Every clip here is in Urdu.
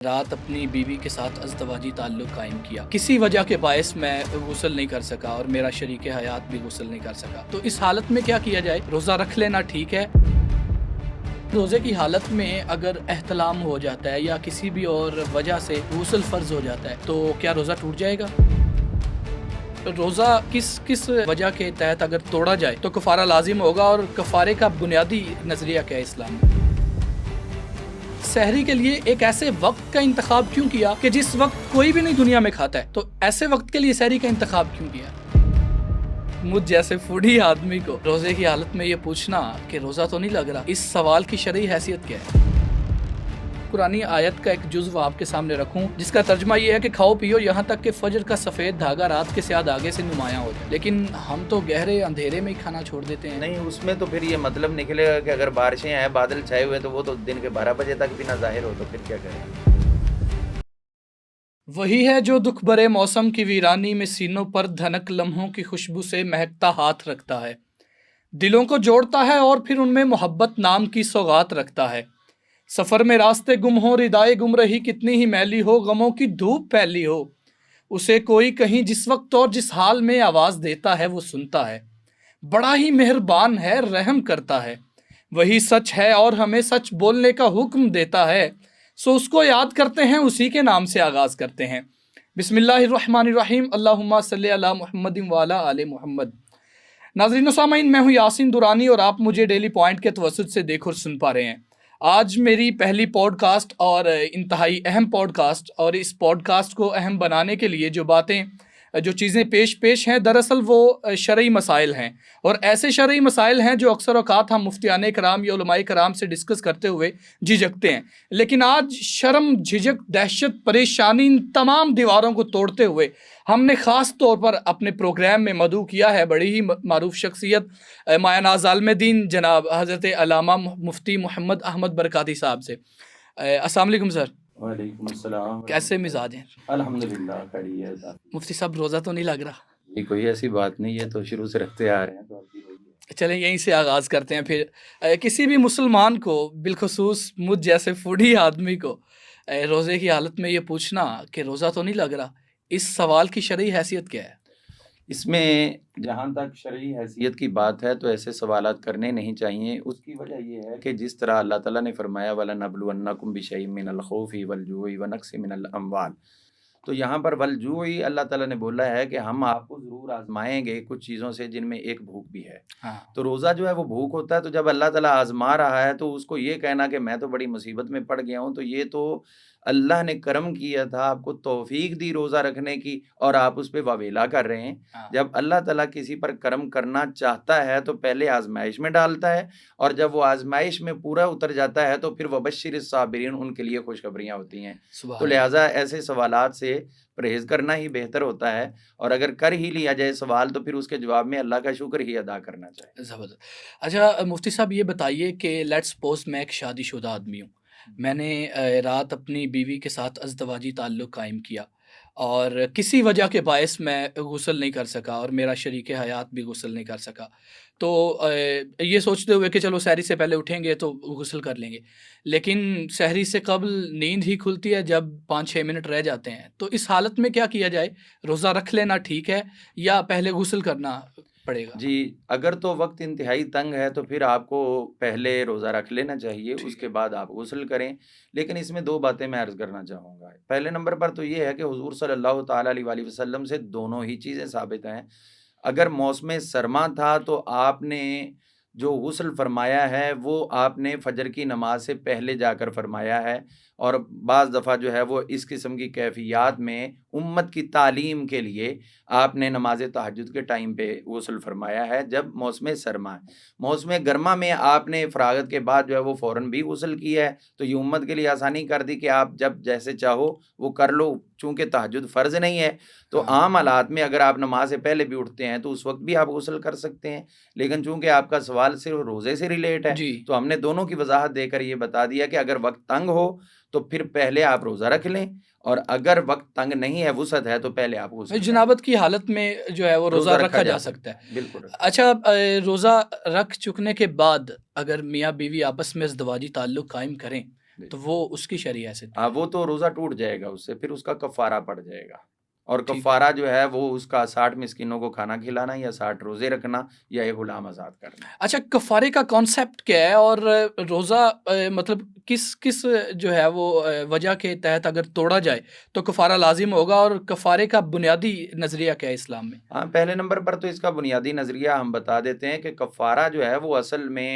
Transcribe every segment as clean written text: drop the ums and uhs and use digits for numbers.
رات اپنی بیوی کے ساتھ ازدواجی تعلق قائم کیا، کسی وجہ کے باعث میں غسل نہیں کر سکا اور میرا شریک حیات بھی غسل نہیں کر سکا، تو اس حالت میں کیا کیا جائے؟ روزہ رکھ لینا ٹھیک ہے؟ روزے کی حالت میں اگر احتلام ہو جاتا ہے یا کسی بھی اور وجہ سے غسل فرض ہو جاتا ہے تو کیا روزہ ٹوٹ جائے گا؟ روزہ کس وجہ کے تحت اگر توڑا جائے تو کفارہ لازم ہوگا، اور کفارے کا بنیادی نظریہ کیا ہے اسلام میں؟ سحری کے لیے ایک ایسے وقت کا انتخاب کیوں کیا کہ جس وقت کوئی بھی نہیں دنیا میں کھاتا ہے؟ تو ایسے وقت کے لیے سحری کا انتخاب کیوں کیا؟ مجھ جیسے فوڈی آدمی کو روزے کی حالت میں یہ پوچھنا کہ روزہ تو نہیں لگ رہا، اس سوال کی شرعی حیثیت کیا ہے؟ قرآنی آیت کا ایک جزو آپ کے سامنے رکھوں جس کا ترجمہ یہ ہے کہ کھاؤ پیو یہاں تک کہ فجر کا سفید دھاگا رات کے سیاہ دھاگے سے نمایاں ہو جائے، لیکن ہم تو گہرے اندھیرے میں ہی کھانا چھوڑ دیتے ہیں۔ نہیں، اس میں تو پھر یہ مطلب نکلے گا کہ اگر بارشیں ہیں، بادل چھائے ہوئے، تو وہ تو دن کے 12 بجے تک بھی نہ ظاہر ہو، تو پھر کیا کریں؟ وہی ہے جو دکھ برے موسم کی ویرانی میں سینوں پر دھنک لمحوں کی خوشبو سے مہکتا ہاتھ رکھتا ہے، دلوں کو جوڑتا ہے اور پھر ان میں محبت نام کی سوغات رکھتا ہے۔ سفر میں راستے گم ہو، ردائے گم رہی کتنی ہی میلی ہو، غموں کی دھوپ پھیلی ہو، اسے کوئی کہیں جس وقت اور جس حال میں آواز دیتا ہے وہ سنتا ہے، بڑا ہی مہربان ہے، رحم کرتا ہے، وہی سچ ہے اور ہمیں سچ بولنے کا حکم دیتا ہے، سو اس کو یاد کرتے ہیں، اسی کے نام سے آغاز کرتے ہیں۔ بسم اللہ الرحمن الرحیم، اللہم صلی علی محمد وعلی آل محمد۔ ناظرین و سامعین، میں ہوں یاسین دورانی اور آپ مجھے ڈیلی پوائنٹ کے توسط سے دیکھ اور سن پا رہے ہیں۔ آج میری پہلی پوڈ کاسٹ اور انتہائی اہم پوڈ کاسٹ، اور اس پوڈ کاسٹ کو اہم بنانے کے لیے جو چیزیں پیش ہیں دراصل وہ شرعی مسائل ہیں، اور ایسے شرعی مسائل ہیں جو اکثر اوقات ہم مفتیان کرام یا علماء کرام سے ڈسکس کرتے ہوئے جھجکتے ہیں، لیکن آج شرم، جھجک، دہشت، پریشانی، ان تمام دیواروں کو توڑتے ہوئے ہم نے خاص طور پر اپنے پروگرام میں مدعو کیا ہے بڑی ہی معروف شخصیت مایہ ناز عالم دین جناب حضرت علامہ مفتی محمد احمد برکاتی صاحب سے۔ السلام علیکم سر۔ وعلیکم السلام۔ کیسے مزاج ہیں؟ الحمدللہ خیریت۔ مفتی صاحب روزہ تو نہیں لگ رہا؟ یہ کوئی ایسی بات نہیں ہے، تو شروع سے رکھتے آ رہے ہیں، تو اب بھی وہی ہے۔ چلیں یہیں سے آغاز کرتے ہیں پھر۔ کسی بھی مسلمان کو، بالخصوص مجھ جیسے فوڈی آدمی کو، روزے کی حالت میں یہ پوچھنا کہ روزہ تو نہیں لگ رہا، اس سوال کی شرعی حیثیت کیا ہے؟ اس میں جہاں تک شرعی حیثیت کی بات ہے تو ایسے سوالات کرنے نہیں چاہیے۔ اس کی وجہ یہ ہے کہ جس طرح اللہ تعالیٰ نے فرمایا وَلَنَبْلُوَنَّكُمْ بِشَيْءٍ مِّنَ الْخَوْفِ وَالْجُوعِ وَنَقْصٍ مِّنَ الْأَمْوَالِ، تو یہاں پر والجوعی اللہ تعالیٰ نے بولا ہے کہ ہم آپ کو ضرور آزمائیں گے کچھ چیزوں سے، جن میں ایک بھوک بھی ہے۔ تو روزہ جو ہے وہ بھوک ہوتا ہے، تو جب اللہ تعالیٰ آزما رہا ہے تو اس کو یہ کہنا کہ میں تو بڑی مصیبت میں پڑ گیا ہوں، تو یہ تو اللہ نے کرم کیا تھا، آپ کو توفیق دی روزہ رکھنے کی، اور آپ اس پہ واویلا کر رہے ہیں۔ جب اللہ تعالیٰ کسی پر کرم کرنا چاہتا ہے تو پہلے آزمائش میں ڈالتا ہے، اور جب وہ آزمائش میں پورا اتر جاتا ہے تو پھر وبشر الصابرین، ان کے لیے خوشخبریاں ہوتی ہیں۔ تو لہٰذا ایسے سوالات سے پرہیز کرنا ہی بہتر ہوتا ہے، اور اگر کر ہی لیا جائے سوال تو پھر اس کے جواب میں اللہ کا شکر ہی ادا کرنا چاہیے۔ زبردست۔ اچھا مفتی صاحب یہ بتائیے کہ لیٹس سپوز میں ایک شادی شدہ آدمی ہوں، میں نے رات اپنی بیوی کے ساتھ ازدواجی تعلق قائم کیا اور کسی وجہ کے باعث میں غسل نہیں کر سکا اور میرا شریک حیات بھی غسل نہیں کر سکا، تو یہ سوچتے ہوئے کہ چلو سحری سے پہلے اٹھیں گے تو غسل کر لیں گے، لیکن سحری سے قبل نیند ہی کھلتی ہے جب 5-6 منٹ رہ جاتے ہیں، تو اس حالت میں کیا کیا جائے؟ روزہ رکھ لینا ٹھیک ہے یا پہلے غسل کرنا پڑے گا؟ جی، اگر تو وقت انتہائی تنگ ہے تو پھر آپ کو پہلے روزہ رکھ لینا چاہیے، اس کے بعد آپ غسل کریں، لیکن اس میں 2 باتیں میں عرض کرنا چاہوں گا۔ پہلے نمبر پر تو یہ ہے کہ حضور صلی اللہ تعالیٰ علیہ وآلہ وسلم سے دونوں ہی چیزیں ثابت ہیں۔ اگر موسم سرما تھا تو آپ نے جو غسل فرمایا ہے وہ آپ نے فجر کی نماز سے پہلے جا کر فرمایا ہے، اور بعض دفعہ جو ہے وہ اس قسم کی کیفیات میں امت کی تعلیم کے لیے آپ نے نماز تہجد کے ٹائم پہ غسل فرمایا ہے جب موسم سرما ہے۔ موسم گرما میں آپ نے فراغت کے بعد جو ہے وہ فوراً بھی غسل کیا ہے، تو یہ امت کے لیے آسانی کر دی کہ آپ جب جیسے چاہو وہ کر لو، چونکہ تہجد فرض نہیں ہے تو عام حالات میں اگر آپ نماز سے پہلے بھی اٹھتے ہیں تو اس وقت بھی آپ غسل کر سکتے ہیں، لیکن چونکہ آپ کا سوال صرف روزے سے ریلیٹ ہے تو ہم نے دونوں کی وضاحت دے کر یہ بتا دیا کہ اگر وقت تنگ ہو تو پھر پہلے آپ روزہ رکھ لیں، اور اگر وقت تنگ نہیں ہے، وسعت ہے، تو پہلے آپ غسل جنابت کی حالت میں جو ہے وہ روزہ رکھا جا سکتا ہے۔ بالکل۔ اچھا روزہ رکھ چکنے کے بعد اگر میاں بیوی آپس میں ازدواجی تعلق قائم کریں تو وہ اس کی شرعی حیثیت ہاں وہ تو روزہ ٹوٹ جائے گا اس سے، پھر اس کا کفارہ پڑ جائے گا، اور ٹھیک ہے۔ کفارہ جو ہے وہ اس کا 60 مسکینوں کو کھانا کھلانا یا 60 روزے رکھنا یا ایک غلام آزاد کرنا۔ اچھا، کفارے کا کانسیپٹ کیا ہے، اور روزہ مطلب کس جو ہے وہ وجہ کے تحت اگر توڑا جائے تو کفارہ لازم ہوگا، اور کفارے کا بنیادی نظریہ کیا ہے اسلام میں؟ ہاں پہلے نمبر پر تو اس کا بنیادی نظریہ ہم بتا دیتے ہیں کہ کفارہ جو ہے وہ اصل میں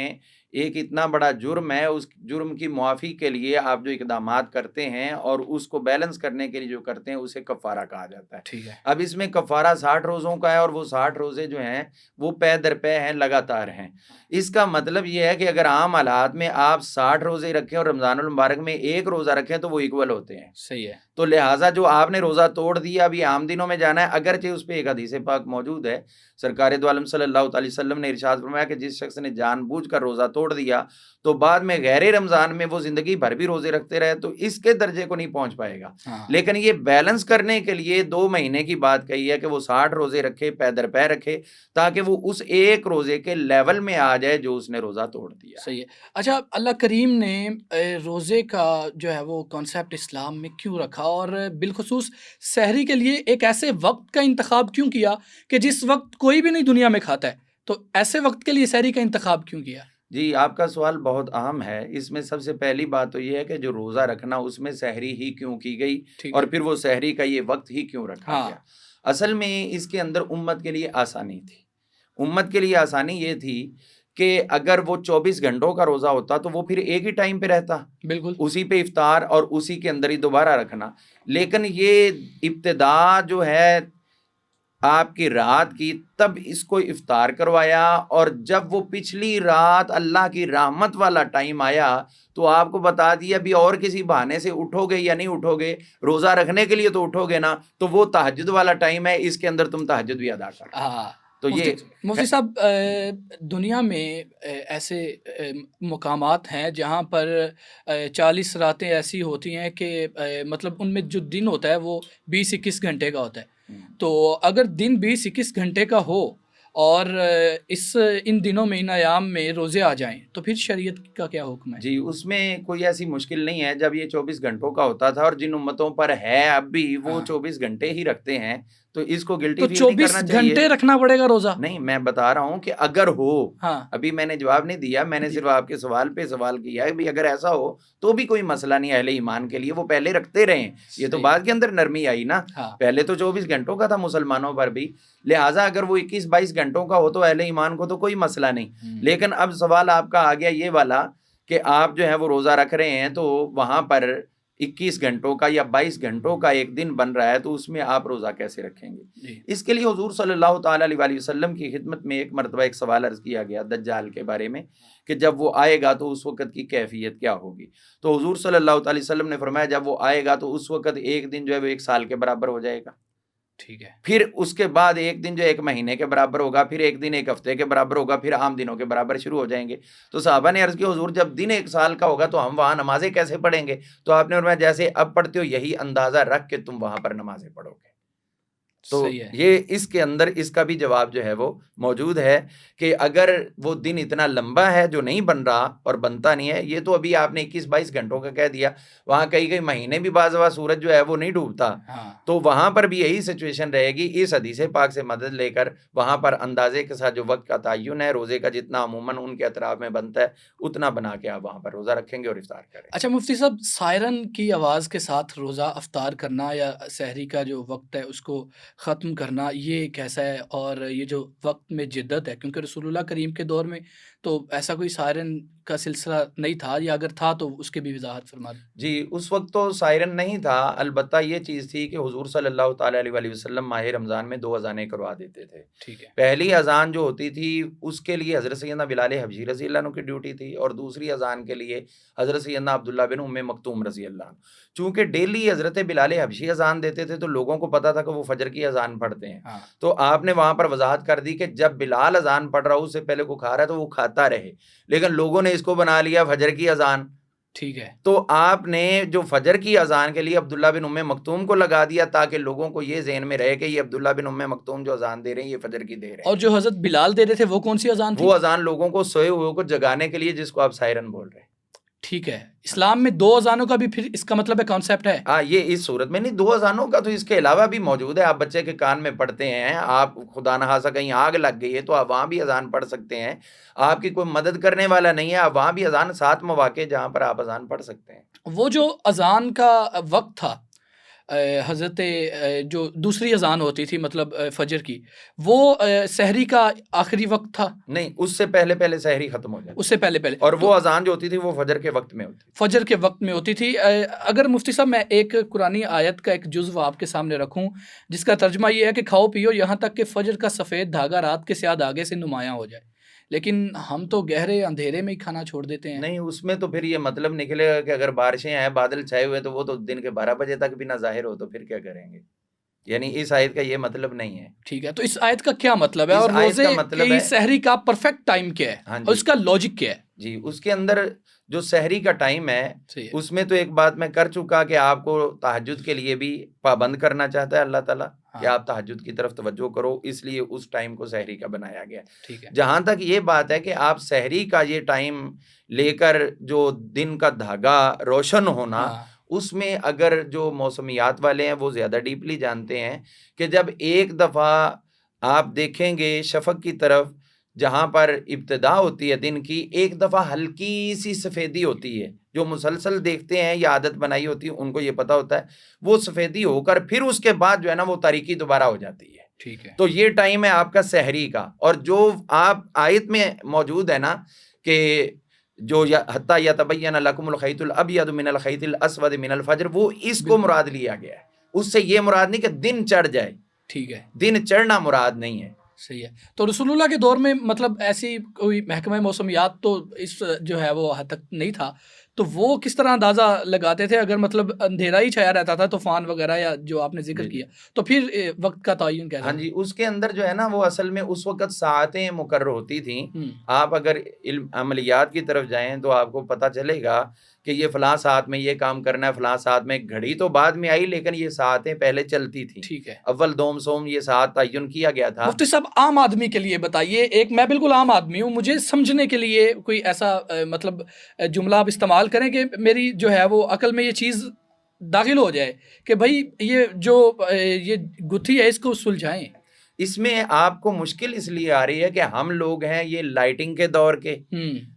ایک اتنا بڑا جرم ہے، اس جرم کی معافی کے لیے آپ جو اقدامات کرتے ہیں اور اس کو بیلنس کرنے کے لیے جو کرتے ہیں اسے کفارہ کہا جاتا ہے۔ ٹھیک ہے۔ اب اس میں کفارہ 60 روزوں کا ہے، اور وہ 60 روزے جو ہیں وہ پے در پے ہیں، لگاتار ہیں۔ اس کا مطلب یہ ہے کہ اگر عام حالات میں آپ 60 روزے رکھیں اور رمضان المبارک میں ایک روزہ رکھیں تو وہ ایکول ہوتے ہیں۔ صحیح ہے۔ تو لہٰذا جو آپ نے روزہ توڑ دیا ابھی عام دنوں میں جانا ہے، اگرچہ اس پہ ایک حدیث پاک موجود ہے، سرکار دو عالم صلی اللہ علیہ وسلم نے ارشاد فرمایا کہ جس شخص نے جان بوجھ کر روزہ توڑ دیا تو بعد میں غیر رمضان میں وہ زندگی بھر بھی روزے رکھتے رہے تو اس کے درجے کو نہیں پہنچ پائے گا۔ لیکن یہ بیلنس کرنے کے لیے 2 مہینے کی بات کہی ہے کہ وہ 60 روزے رکھے، پے در پے رکھے، تاکہ وہ اس ایک روزے کے لیول میں آ جائے جو اس نے روزہ توڑ دیا۔ صحیح ہے۔ اچھا، اللہ کریم نے روزے کا جو ہے وہ کانسیپٹ اسلام میں کیوں رکھا، اور بالخصوص سحری کے لیے ایک ایسے وقت کا انتخاب کیوں کیا کہ جس وقت کوئی بھی نہیں دنیا میں کھاتا ہے، تو ایسے وقت کے لیے سحری کا انتخاب کیوں کیا؟ جی آپ کا سوال بہت اہم ہے۔ اس میں سب سے پہلی بات تو یہ ہے کہ جو روزہ رکھنا اس میں سحری ہی کیوں کی گئی، اور پھر وہ سحری کا یہ وقت ہی کیوں رکھا گیا۔ اصل میں اس کے اندر امت کے لیے آسانی تھی۔ امت کے لیے آسانی یہ تھی کہ اگر وہ 24 گھنٹوں کا روزہ ہوتا تو وہ پھر ایک ہی ٹائم پہ رہتا، بالکل اسی پہ افطار اور اسی کے اندر ہی دوبارہ رکھنا۔ لیکن یہ ابتدا جو ہے آپ کی رات کی، تب اس کو افطار کروایا، اور جب وہ پچھلی رات اللہ کی رحمت والا ٹائم آیا تو آپ کو بتا دیا بھی اور کسی بہانے سے اٹھو گے یا نہیں اٹھو گے، روزہ رکھنے کے لیے تو اٹھو گے نا، تو وہ تہجد والا ٹائم ہے، اس کے اندر تم تہجد بھی ادا کر۔ تو یہ مفتی صاحب، دنیا میں ایسے مقامات ہیں جہاں پر 40 راتیں ایسی ہوتی ہیں کہ مطلب ان میں جو دن ہوتا ہے وہ 20-21 گھنٹے کا ہوتا ہے۔ تو اگر دن 20-21 گھنٹے کا ہو اور ان دنوں میں، ان ایام میں روزے آ جائیں تو پھر شریعت کا کیا حکم ہے؟ جی اس میں کوئی ایسی مشکل نہیں ہے۔ جب یہ 24 گھنٹوں کا ہوتا تھا، اور جن امتوں پر ہے اب بھی وہ 24 گھنٹے ہی رکھتے ہیں، تو اس کو گلٹی فیل نہیں کرنا چاہیے۔ 24 گھنٹے رکھنا پڑے گا روزہ؟ نہیں، میں بتا رہا ہوں کہ اگر ہو، ابھی میں نے جواب نہیں دیا، میں نے صرف آپ کے سوال پہ سوال کیا ہے بھی اگر ایسا ہو تو بھی کوئی مسئلہ نہیں اہل ایمان کے لیے، وہ پہلے رکھتے رہیں۔ یہ تو بعد کے اندر نرمی آئی نا، پہلے تو 24 گھنٹوں کا تھا مسلمانوں پر بھی، لہٰذا اگر وہ 21-22 گھنٹوں کا ہو تو اہل ایمان کو تو کوئی مسئلہ نہیں۔ لیکن اب سوال آپ کا آ گیا یہ والا کہ آپ جو ہے وہ روزہ رکھ رہے ہیں، تو وہاں پر 21 گھنٹوں کا یا 22 گھنٹوں کا ایک دن بن رہا ہے، تو اس میں آپ روزہ کیسے رکھیں گے؟ اس کے لیے حضور صلی اللہ تعالیٰ علیہ وسلم کی خدمت میں ایک مرتبہ ایک سوال عرض کیا گیا دجال کے بارے میں کہ جب وہ آئے گا تو اس وقت کی کیفیت کیا ہوگی؟ تو حضور صلی اللہ علیہ وسلم نے فرمایا جب وہ آئے گا تو اس وقت ایک دن جو ہے وہ 1 سال کے برابر ہو جائے گا، ٹھیک ہے، پھر اس کے بعد ایک دن جو 1 مہینے کے برابر ہوگا، پھر ایک دن 1 ہفتے کے برابر ہوگا، پھر عام دنوں کے برابر شروع ہو جائیں گے۔ تو صحابہ نے عرض کی حضور جب دن 1 سال کا ہوگا تو ہم وہاں نمازیں کیسے پڑھیں گے؟ تو آپ نے فرمایا جیسے اب پڑھتے ہو یہی اندازہ رکھ کے تم وہاں پر نمازیں پڑھو گے۔ تو یہ اس کے اندر اس کا بھی جواب جو ہے وہ موجود ہے کہ اگر وہ دن اتنا لمبا ہے جو نہیں بن رہا اور بنتا نہیں ہے، یہ تو ابھی آپ نے 21-22 گھنٹوں کا کہہ دیا، وہاں کئی مہینے بھی بعض دفعہ سورج جو ہے وہ نہیں ڈوبتا، تو وہاں پر بھی یہی سچویشن رہے گی۔ اس حدیث پاک سے مدد لے کر وہاں پر اندازے کے ساتھ جو وقت کا تعین ہے روزے کا جتنا عموماً ان کے اطراف میں بنتا ہے اتنا بنا کے آپ وہاں پر روزہ رکھیں گے اور افطار کریں۔ اچھا مفتی صاحب، سائرن کی آواز کے ساتھ روزہ افطار کرنا یا سحری کا جو وقت ہے اس کو ختم کرنا، یہ کیسا ہے؟ اور یہ جو وقت میں جدت ہے، کیونکہ رسول اللہ کریم کے دور میں تو ایسا کوئی سائرن کا سلسلہ نہیں تھا، یا اگر تھا تو اس کی بھی وضاحت فرما دیں۔ جی اس وقت تو سائرن نہیں تھا، البتہ یہ چیز تھی کہ حضور صلی اللہ تعالیٰ علیہ وسلم ماہ رمضان میں 2 اذانیں کروا دیتے تھے۔ ٹھیک ہے، پہلی اذان جو ہوتی تھی اس کے لیے حضرت سیدنا بلال حبشی رضی اللہ عنہ کی ڈیوٹی تھی، اور دوسری اذان کے لیے حضرت سیدنا عبداللہ بن ام مکتوم رضی اللہ عنہ۔ چونکہ ڈیلی حضرت بلال حبشی اذان دیتے تھے تو لوگوں کو پتا تھا کہ وہ فجر کی اذان پڑھتے ہیں، تو آپ نے وہاں پر وضاحت کر دی کہ جب بلال اذان پڑھ رہا ہو اس سے پہلے کو کھا رہا ہے تو وہ کھاتا رہے، لیکن لوگوں نے اس کو بنا لیا فجر کی اذان۔ ٹھیک ہے، تو آپ نے جو فجر کی اذان کے لیے عبداللہ بن ام مکتوم کو لگا دیا تاکہ لوگوں کو یہ ذہن میں رہے کہ یہ عبداللہ بن ام مکتوم جو اذان دے رہے ہیں یہ فجر کی دے رہے ہیں۔ اور جو حضرت بلال دے رہے تھے وہ کون سی اذان تھی؟ وہ اذان لوگوں کو سوئے ہوئے کو جگانے کے لیے جس کو آپ سائرن بول رہے ہیں۔ ٹھیک ہے، اسلام میں 2 اذانوں کا بھی پھر اس کا مطلب ہے کانسیپٹ ہے؟ ہاں، یہ اس صورت میں نہیں، 2 اذانوں کا تو اس کے علاوہ بھی موجود ہے. آپ بچے کے کان میں پڑھتے ہیں، آپ خدا نخواستہ کہیں آگ لگ گئی ہے تو آپ وہاں بھی اذان پڑھ سکتے ہیں. آپ کی کوئی مدد کرنے والا نہیں ہے، آپ وہاں بھی اذان 7 مواقع جہاں پر آپ اذان پڑھ سکتے ہیں. وہ جو اذان کا وقت تھا، حضرت جو دوسری اذان ہوتی تھی مطلب فجر کی، وہ سحری کا آخری وقت تھا؟ نہیں، اس سے پہلے پہلے سحری ختم ہو جاتی اس سے پہلے اور تو وہ اذان جو ہوتی تھی وہ فجر کے وقت میں ہوتی تھی. فجر کے وقت میں ہوتی تھی. اگر مفتی صاحب میں ایک قرآنی آیت کا ایک جزو آپ کے سامنے رکھوں جس کا ترجمہ یہ ہے کہ کھاؤ پیو یہاں تک کہ فجر کا سفید دھاگا رات کے سیاہ دھاگے سے نمایاں ہو جائے، لیکن ہم تو گہرے اندھیرے میں ہی کھانا چھوڑ دیتے ہیں. نہیں، اس میں تو پھر یہ مطلب نکلے گا کہ اگر بارشیں ہیں، بادل چھائے ہوئے، تو وہ تو دن کے 12 بجے تک بھی نہ ظاہر ہو تو پھر کیا کریں گے؟ یعنی اس آیت کا یہ مطلب نہیں ہے. ٹھیک ہے، تو اس آیت کا کیا مطلب ہے اس اور آیت روزے کا مطلب کی ہے، سحری کا پرفیکٹ ٹائم کیا ہے ہاں اور جی اس کا لاجک کیا ہے؟ جی، اس کے اندر جو سحری کا ٹائم ہے صحیح ہے. اس میں تو ایک بات میں کر چکا کہ آپ کو تہجد کے لیے بھی پابند کرنا چاہتا ہے اللہ تعالیٰ کہ ہاں آپ تہجد کی طرف توجہ کرو، اس لیے اس ٹائم کو سحری کا بنایا گیا. ٹھیک ہے. جہاں تک یہ بات ہے کہ آپ سحری کا یہ ٹائم لے کر جو دن کا دھاگا روشن ہونا، ہاں اس میں اگر جو موسمیات والے ہیں وہ زیادہ ڈیپلی جانتے ہیں کہ جب ایک دفعہ آپ دیکھیں گے شفق کی طرف جہاں پر ابتدا ہوتی ہے دن کی، ایک دفعہ ہلکی سی سفیدی ہوتی ہے. جو مسلسل دیکھتے ہیں یا عادت بنائی ہوتی ہے ان کو یہ پتا ہوتا ہے، وہ سفیدی ہو کر پھر اس کے بعد جو ہے نا وہ تاریکی دوبارہ ہو جاتی ہے. ٹھیک ہے. تو یہ ٹائم ہے آپ کا سحری کا. اور جو آپ آیت میں موجود ہے نا کہ جو حتیٰ یتبین لکم الخیط الابیض من الخیط الاسود من الفجر، وہ اس کو بالکل. مراد لیا گیا ہے. اس سے یہ مراد نہیں کہ دن چڑھ جائے، ٹھیک ہے. دن چڑھنا مراد نہیں ہے. صحیح ہے. تو رسول اللہ کے دور میں مطلب ایسی کوئی محکمہ موسمیات تو اس جو ہے وہ حد تک نہیں تھا، تو وہ کس طرح اندازہ لگاتے تھے اگر مطلب اندھیرا ہی چھایا رہتا تھا طوفان وغیرہ یا جو آپ نے ذکر جی جی کیا، تو پھر وقت کا تعین کیسے؟ ہاں جی، اس کے اندر جو ہے نا وہ اصل میں اس وقت ساعتیں مقرر ہوتی تھیں. آپ اگر عملیات کی طرف جائیں تو آپ کو پتہ چلے گا کہ یہ فلاں ساعت میں یہ کام کرنا ہے، فلاں ساعت میں. گھڑی تو بعد میں آئی لیکن یہ ساعتیں پہلے چلتی تھیں. ٹھیک ہے. اول دوم سوم یہ ساعت تعین کیا گیا تھا. مفتی صاحب عام آدمی کے لیے بتائیے، ایک میں بالکل عام آدمی ہوں، مجھے سمجھنے کے لیے کوئی ایسا مطلب جملہ آپ استعمال کریں کہ میری جو ہے وہ عقل میں یہ چیز داخل ہو جائے کہ بھائی یہ جو یہ گتھی ہے اس کو سلجھائیں. اس میں آپ کو مشکل اس لیے آ رہی ہے کہ ہم لوگ ہیں یہ لائٹنگ کے دور کے،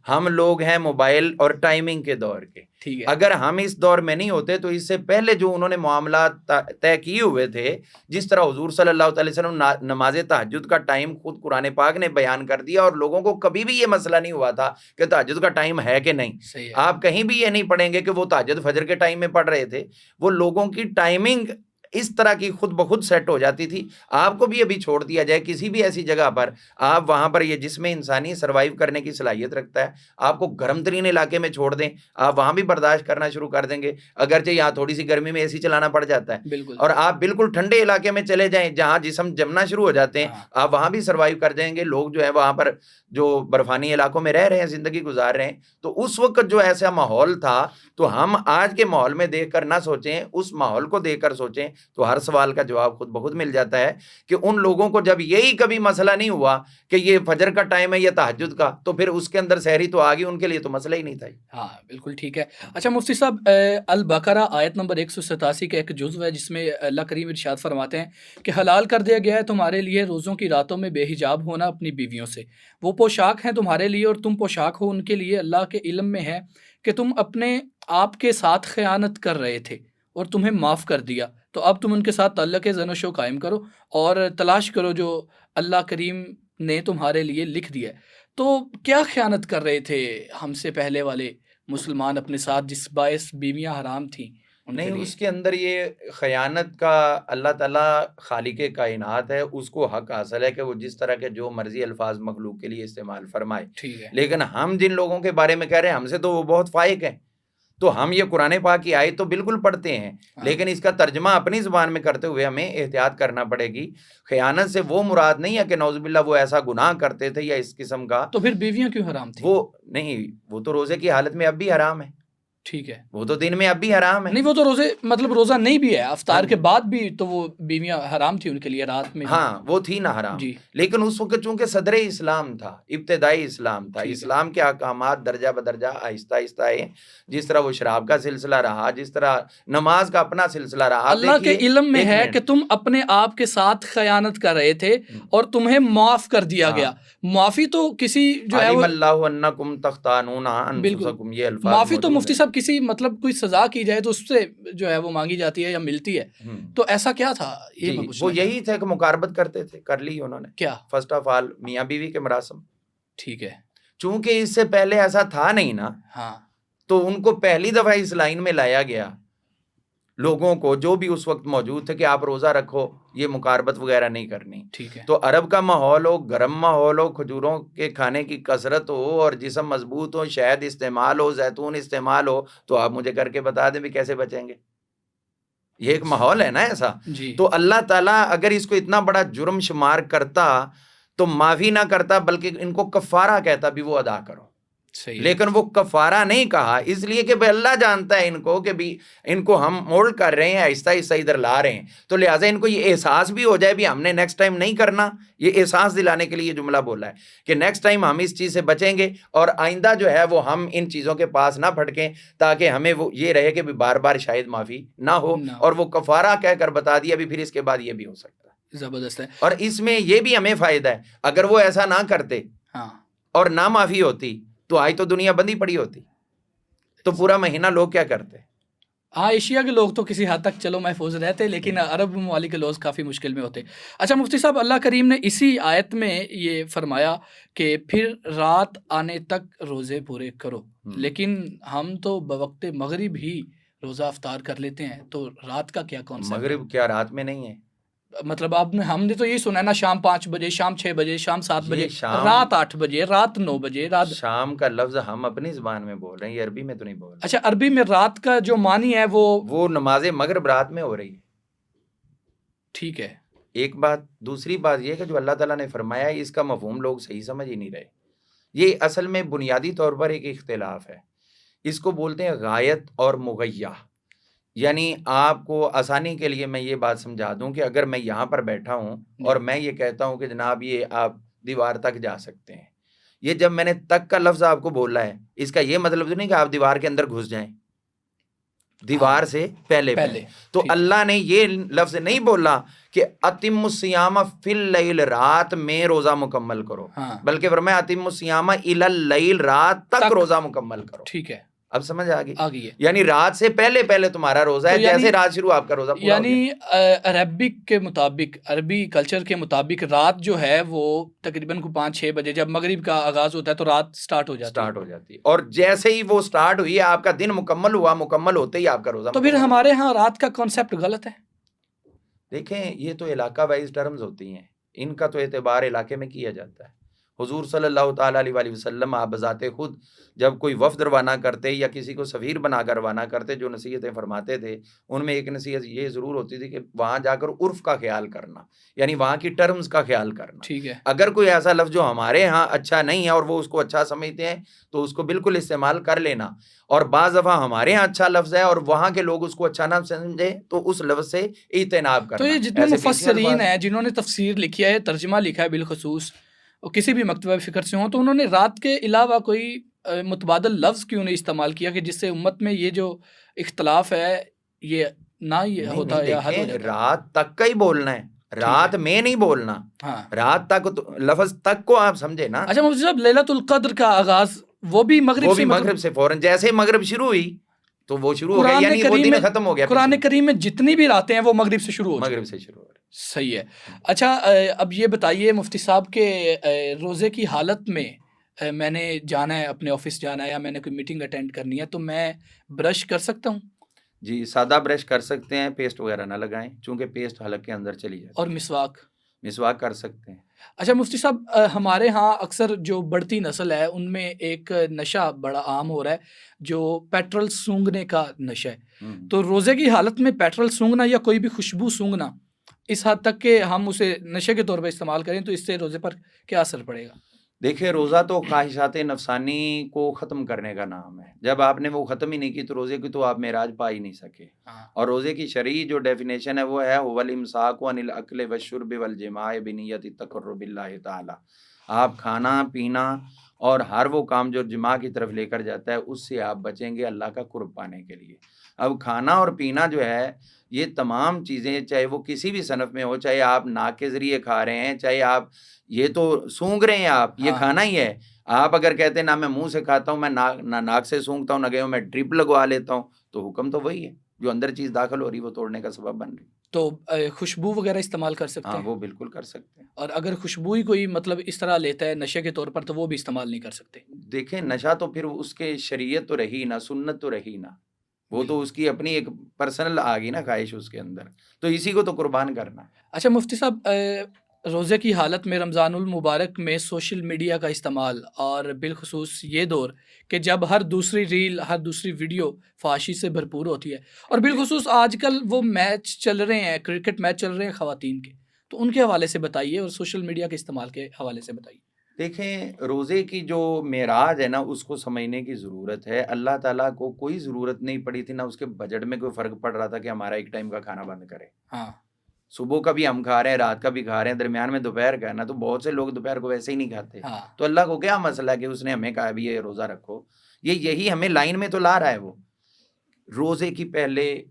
ہم لوگ ہیں موبائل اور ٹائمنگ کے دور کے. ٹھیک ہے. اگر ہم اس دور میں نہیں ہوتے تو اس سے پہلے جو انہوں نے معاملات طے کیے ہوئے تھے، جس طرح حضور صلی اللہ علیہ وسلم نماز تہجد کا ٹائم خود قرآن پاک نے بیان کر دیا اور لوگوں کو کبھی بھی یہ مسئلہ نہیں ہوا تھا کہ تہجد کا ٹائم ہے کہ نہیں. صحیح ہے. آپ کہیں بھی یہ نہیں پڑھیں گے کہ وہ تہجد فجر کے ٹائم میں پڑھ رہے تھے. وہ لوگوں کی ٹائمنگ اس طرح کی خود بخود سیٹ ہو جاتی تھی. آپ کو بھی ابھی چھوڑ دیا جائے کسی بھی ایسی جگہ پر، آپ وہاں پر یہ جس میں انسانی سروائیو کرنے کی صلاحیت رکھتا ہے، آپ کو گرم ترین علاقے میں چھوڑ دیں، آپ وہاں بھی برداشت کرنا شروع کر دیں گے، اگرچہ یہاں تھوڑی سی گرمی میں اے سی چلانا پڑ جاتا ہے. بالکل. اور آپ بالکل ٹھنڈے علاقے میں چلے جائیں جہاں جسم جمنا شروع ہو جاتے ہیں، آپ وہاں بھی سروائیو کر جائیں گے. لوگ جو ہے وہاں پر جو برفانی علاقوں میں رہ رہے ہیں، زندگی گزار رہے ہیں. تو اس وقت جو ایسا ماحول تھا، تو ہم آج کے ماحول میں دیکھ کر نہ سوچیں، اس ماحول کو دیکھ کر سوچیں تو ہر سوال کا جواب خود بخود مل جاتا ہے کہ ان لوگوں کو جب یہی کبھی مسئلہ نہیں ہوا کہ یہ فجر کا ٹائم ہے یا تہجد کا، تو پھر اس کے اندر سحری تو آ گئی، ان کے لیے تو مسئلہ ہی نہیں تھا. ہاں بالکل ٹھیک ہے. اچھا مفتی صاحب، البقرہ آیت نمبر 187 کا ایک جزو ہے جس میں اللہ کریم ارشاد فرماتے ہیں کہ حلال کر دیا گیا ہے تمہارے لیے روزوں کی راتوں میں بے حجاب ہونا اپنی بیویوں سے، وہ پوشاک ہیں تمہارے لیے اور تم پوشاک ہو ان کے لیے. اللہ کے علم میں ہے کہ تم اپنے آپ کے ساتھ خیانت کر رہے تھے اور تمہیں معاف کر دیا، تو اب تم ان کے ساتھ تعلق زن و شو قائم کرو اور تلاش کرو جو اللہ کریم نے تمہارے لیے لکھ دیا ہے. تو کیا خیانت کر رہے تھے ہم سے پہلے والے مسلمان اپنے ساتھ جس باعث بیویاں حرام تھیں ان کے نہیں، لیے؟ اس کے اندر یہ خیانت کا اللہ تعالیٰ خالق کائنات ہے، اس کو حق حاصل ہے کہ وہ جس طرح کے جو مرضی الفاظ مخلوق کے لیے استعمال فرمائے. ٹھیک ہے. لیکن ہم جن لوگوں کے بارے میں کہہ رہے ہیں ہم سے تو وہ بہت فائق ہیں، تو ہم یہ قرآن پاک کی آیت تو بالکل پڑھتے ہیں، لیکن اس کا ترجمہ اپنی زبان میں کرتے ہوئے ہمیں احتیاط کرنا پڑے گی. خیانت سے وہ مراد نہیں ہے کہ نعوذ باللہ وہ ایسا گناہ کرتے تھے یا اس قسم کا. تو پھر بیویاں کیوں حرام تھیں؟ وہ نہیں، وہ تو روزے کی حالت میں اب بھی حرام ہے. ٹھیک ہے. وہ تو دن میں اب بھی حرام ہے. نہیں وہ تو روزے مطلب روزہ نہیں بھی ہے, افطار ہاں کے بعد بھی تو وہ بیویاں حرام تھی ان کے لیے رات میں بھی. ہاں وہ تھی نا حرام. جی لیکن اس وقت چونکہ صدر اسلام تھا, ابتدائی اسلام تھا, ٹھیک ہے. اسلام کے احکامات درجہ بدرجہ آہستہ آہستہ آئے. جس طرح وہ شراب کا سلسلہ رہا, جس طرح نماز کا اپنا سلسلہ رہا. اللہ کے علم میں ہے کہ تم اپنے آپ کے ساتھ خیانت کر رہے تھے اور تمہیں معاف کر دیا گیا. معافی تو کسی جو ہے علم وہ اللہ انکم تختانون انفسکم, یہ الفاظ معافی تو موجود مفتی ہیں. صاحب کسی مطلب کوئی سزا کی جائے تو اس سے جو ہے وہ مانگی جاتی ہے یا ملتی ہے, تو ایسا کیا تھا یہ میں جی پوچھنا وہ یہی تھے کہ مقاربت کرتے تھے, کر لی انہوں نے. کیا فرسٹ آف آل میاں بیوی کے مراسم, ٹھیک ہے. چونکہ اس سے پہلے ایسا تھا نہیں نا, ہاں تو ان کو پہلی دفعہ اس لائن میں لایا گیا, لوگوں کو جو بھی اس وقت موجود تھے کہ آپ روزہ رکھو, یہ مقاربت وغیرہ نہیں کرنی. ٹھیک ہے. تو عرب کا ماحول ہو, گرم ماحول ہو, کھجوروں کے کھانے کی کثرت ہو اور جسم مضبوط ہو, شہد استعمال ہو, زیتون استعمال ہو, تو آپ مجھے کر کے بتا دیں بھی کیسے بچیں گے. یہ ایک ماحول ہے نا ایسا. جی تو اللہ تعالیٰ اگر اس کو اتنا بڑا جرم شمار کرتا تو معافی نہ کرتا, بلکہ ان کو کفارہ کہتا بھی وہ ادا کرو. صحیح. لیکن وہ کفارہ نہیں کہا, اس لیے کہ بھائی اللہ جانتا ہے ان کو کہ بھی ان کو ہم مولڈ کر رہے ہیں, آہستہ آہستہ ادھر لا رہے ہیں, تو لہٰذا ان کو یہ احساس بھی ہو جائے بھی ہم نے نیکسٹ ٹائم نہیں کرنا. یہ احساس دلانے کے لیے یہ جملہ بولا ہے کہ نیکسٹ ٹائم ہم اس چیز سے بچیں گے اور آئندہ جو ہے وہ ہم ان چیزوں کے پاس نہ پھٹکیں, تاکہ ہمیں وہ یہ رہے کہ بھی بار بار شاید معافی نہ ہو. اور وہ کفارہ کہہ کر بتا دیا بھی, پھر اس کے بعد یہ بھی ہو سکتا ہے. زبردست ہے. اور اس میں یہ بھی ہمیں فائدہ ہے, اگر وہ ایسا نہ کرتے ہاں اور نہ معافی ہوتی تو آج تو دنیا بندی پڑی ہوتی, تو پورا مہینہ لوگ کیا کرتے. ہاں ایشیا کے لوگ تو کسی حد تک چلو محفوظ رہتے, لیکن عرب ممالک کے لوگ کافی مشکل میں ہوتے. اچھا مفتی صاحب, اللہ کریم نے اسی آیت میں یہ فرمایا کہ پھر رات آنے تک روزے پورے کرو, لیکن ہم تو بوقت مغرب ہی روزہ افطار کر لیتے ہیں, تو رات کا کیا کانسیپٹ؟ مغرب کیا رات میں نہیں ہے؟ مطلب ہم نے تو یہ سنا ہے نا, شام 5 بجے, شام 6 بجے, شام 7 بجے, شام رات 8 بجے, رات 9 بجے, رات. شام کا لفظ ہم اپنی زبان میں بول رہے ہیں, یہ عربی میں تو نہیں بول رہے. اچھا عربی میں رات کا جو معنی ہے وہ نماز مغرب رات میں ہو رہی ہے. ٹھیک ہے. ایک بات. دوسری بات یہ کہ جو اللہ تعالیٰ نے فرمایا اس کا مفہوم لوگ صحیح سمجھ ہی نہیں رہے. یہ اصل میں بنیادی طور پر ایک اختلاف ہے. اس کو بولتے ہیں غایت اور مغیہ. یعنی آپ کو آسانی کے لیے میں یہ بات سمجھا دوں کہ اگر میں یہاں پر بیٹھا ہوں اور میں یہ کہتا ہوں کہ جناب یہ آپ دیوار تک جا سکتے ہیں, یہ جب میں نے تک کا لفظ آپ کو بولا ہے, اس کا یہ مطلب تو نہیں کہ آپ دیوار کے اندر گھس جائیں, دیوار سے پہلے. تو اللہ نے یہ لفظ نہیں بولا کہ اتم الصیام فی اللیل, رات میں روزہ مکمل کرو, بلکہ فرمایا اتم الصیام الی اللیل, رات تک روزہ مکمل کرو. ٹھیک ہے. اب سمجھ آ گئی ہے. یعنی رات سے پہلے تمہارا روزہ ہے, جیسے رات شروع آپ کا روزہ پورا ہو گیا. یعنی عربک کے مطابق, عربی کلچر کے مطابق رات جو ہے وہ تقریباً 5-6 بجے جب مغرب کا آغاز ہوتا ہے تو رات سٹارٹ ہو جاتی ہے. اور جیسے ہی وہ سٹارٹ ہوئی, آپ کا دن مکمل ہوا, مکمل ہوتے ہی آپ کا روزہ. تو پھر ہمارے ہاں رات کا کانسیپٹ غلط ہے. دیکھیں یہ تو علاقہ وائز ٹرمز ہوتی ہیں, ان کا تو اعتبار علاقے میں کیا جاتا ہے. حضور صلی اللہ تعالیٰ علیہ وسلم آپ بذات خود جب کوئی وفد روانہ کرتے یا کسی کو سفیر بنا کر روانہ کرتے, جو نصیحتیں فرماتے تھے ان میں ایک نصیحت یہ ضرور ہوتی تھی کہ وہاں جا کر عرف کا خیال کرنا, یعنی وہاں کی ٹرمز کا خیال کرنا. ٹھیک ہے. اگر کوئی ایسا لفظ جو ہمارے ہاں اچھا نہیں ہے اور وہ اس کو اچھا سمجھتے ہیں تو اس کو بالکل استعمال کر لینا, اور بعض دفعہ ہمارے ہاں اچھا لفظ ہے اور وہاں کے لوگ اس کو اچھا نہ سمجھے تو اس لفظ سے اجتناب کرنا. تو یہ جتنے مفسرین ہیں جنہوں نے تفسیر لکھی ہے, ترجمہ لکھا ہے بالخصوص, اور کسی بھی مکتبہ فکر سے ہوں, تو انہوں نے رات کے علاوہ کوئی متبادل لفظ کیوں نہیں استعمال کیا کہ جس سے امت میں یہ جو اختلاف ہے یہ نہ یہ ہوتا یا حل ہو جاتا. رات تک کا ہی بولنا ہے, رات میں نہیں بولنا. رات تک لفظ تک کو آپ سمجھے نا. اچھا مفتی صاحب, لیلۃ القدر کا آغاز وہ بھی مغرب سے فوراً جیسے مغرب شروع ہوئی تو وہ شروع ہو گیا, یعنی وہ دن ختم ہو گیا. قرآن کریم میں جتنی بھی راتیں ہیں وہ مغرب سے شروع ہو صحیح ہے. اچھا اب یہ بتائیے مفتی صاحب کے روزے کی حالت میں میں نے جانا ہے, اپنے آفس جانا ہے یا میں نے کوئی میٹنگ اٹینڈ کرنی ہے, تو میں برش کر سکتا ہوں؟ جی سادہ برش کر سکتے ہیں, پیسٹ وغیرہ نہ لگائیں چونکہ پیسٹ حلق کے اندر چلی جاتی ہے. اور مسواک کر سکتے ہیں. اچھا مفتی صاحب, ہمارے ہاں اکثر جو بڑھتی نسل ہے ان میں ایک نشہ بڑا عام ہو رہا ہے جو پیٹرول سونگھنے کا نشہ ہے. تو روزے کی حالت میں پیٹرول سونگھنا یا کوئی بھی خوشبو سونگھنا اس حد تک کہ ہم اسے نشے کے طور پر استعمال کریں تو اس سے روزے پر کیا اثر پڑے گا؟ دیکھیں روزہ تو خواہشات نفسانی کو ختم کرنے کا نام ہے. جب آپ نے وہ ختم ہی نہیں کی تو روزے کی تو آپ معراج پا ہی نہیں سکے. ہاں اور روزے کی شرعی جو ڈیفینیشن ہے وہ ہے هو الامساک عن الاکل والشرب والجماع بنیت التقرب اللہ تعالی. آپ کھانا پینا اور ہر وہ کام جو جماع کی طرف لے کر جاتا ہے اس سے آپ بچیں گے اللہ کا قرب پانے کے لیے. اب کھانا اور پینا جو ہے یہ تمام چیزیں چاہے وہ کسی بھی صنف میں ہو، چاہے آپ ناک کے ذریعے کھا رہے ہیں، چاہے آپ یہ تو سونگھ رہے ہیں، آپ یہ ہاں کھانا ہی ہے. آپ اگر کہتے ہیں نہ میں منہ سے کھاتا ہوں، میں نہ ناک سے سونگتا ہوں، نہ گئے ہوں میں ڈرپ لگوا لیتا ہوں، تو حکم تو وہی ہے. جو اندر چیز داخل ہو رہی وہ توڑنے کا سبب بن رہی. تو خوشبو وغیرہ استعمال کر سکتے ہاں ہیں؟ وہ بالکل کر سکتے ہیں. اور اگر خوشبو ہی کوئی مطلب اس طرح لیتا ہے نشے کے طور پر تو وہ بھی استعمال نہیں کر سکتے؟ دیکھیں نشہ تو پھر اس کے شریعت تو رہی نہ، سنت تو رہی نہ، وہ تو بالکل. اس کی اپنی ایک پرسنل آ گئی نا خواہش اس کے اندر، تو اسی کو تو قربان کرنا ہے. اچھا مفتی صاحب، روزے کی حالت میں رمضان المبارک میں سوشل میڈیا کا استعمال اور بالخصوص یہ دور کہ جب ہر دوسری ریل ہر دوسری ویڈیو فحاشی سے بھرپور ہوتی ہے، اور بالخصوص آج کل وہ میچ چل رہے ہیں، کرکٹ میچ چل رہے ہیں خواتین کے، تو ان کے حوالے سے بتائیے اور سوشل میڈیا کے استعمال کے حوالے سے بتائیے. دیکھیں روزے کی جو معراج ہے نا اس کو سمجھنے کی ضرورت ہے. اللہ تعالیٰ کو کوئی ضرورت نہیں پڑی تھی، نہ اس کے بجٹ میں کوئی فرق پڑ رہا تھا کہ ہمارا ایک ٹائم کا کھانا بند کرے. ہاں صبح کا بھی ہم کھا رہے ہیں، رات کا بھی کھا رہے ہیں، درمیان میں دوپہر کا ہے نا، تو بہت سے لوگ دوپہر کو ویسے ہی نہیں کھاتے. ہاں تو اللہ کو کیا مسئلہ ہے کہ اس نے ہمیں کہا بھی یہ روزہ رکھو. یہی ہمیں لائن میں تو لا رہا ہے. وہ روزے کی پہلے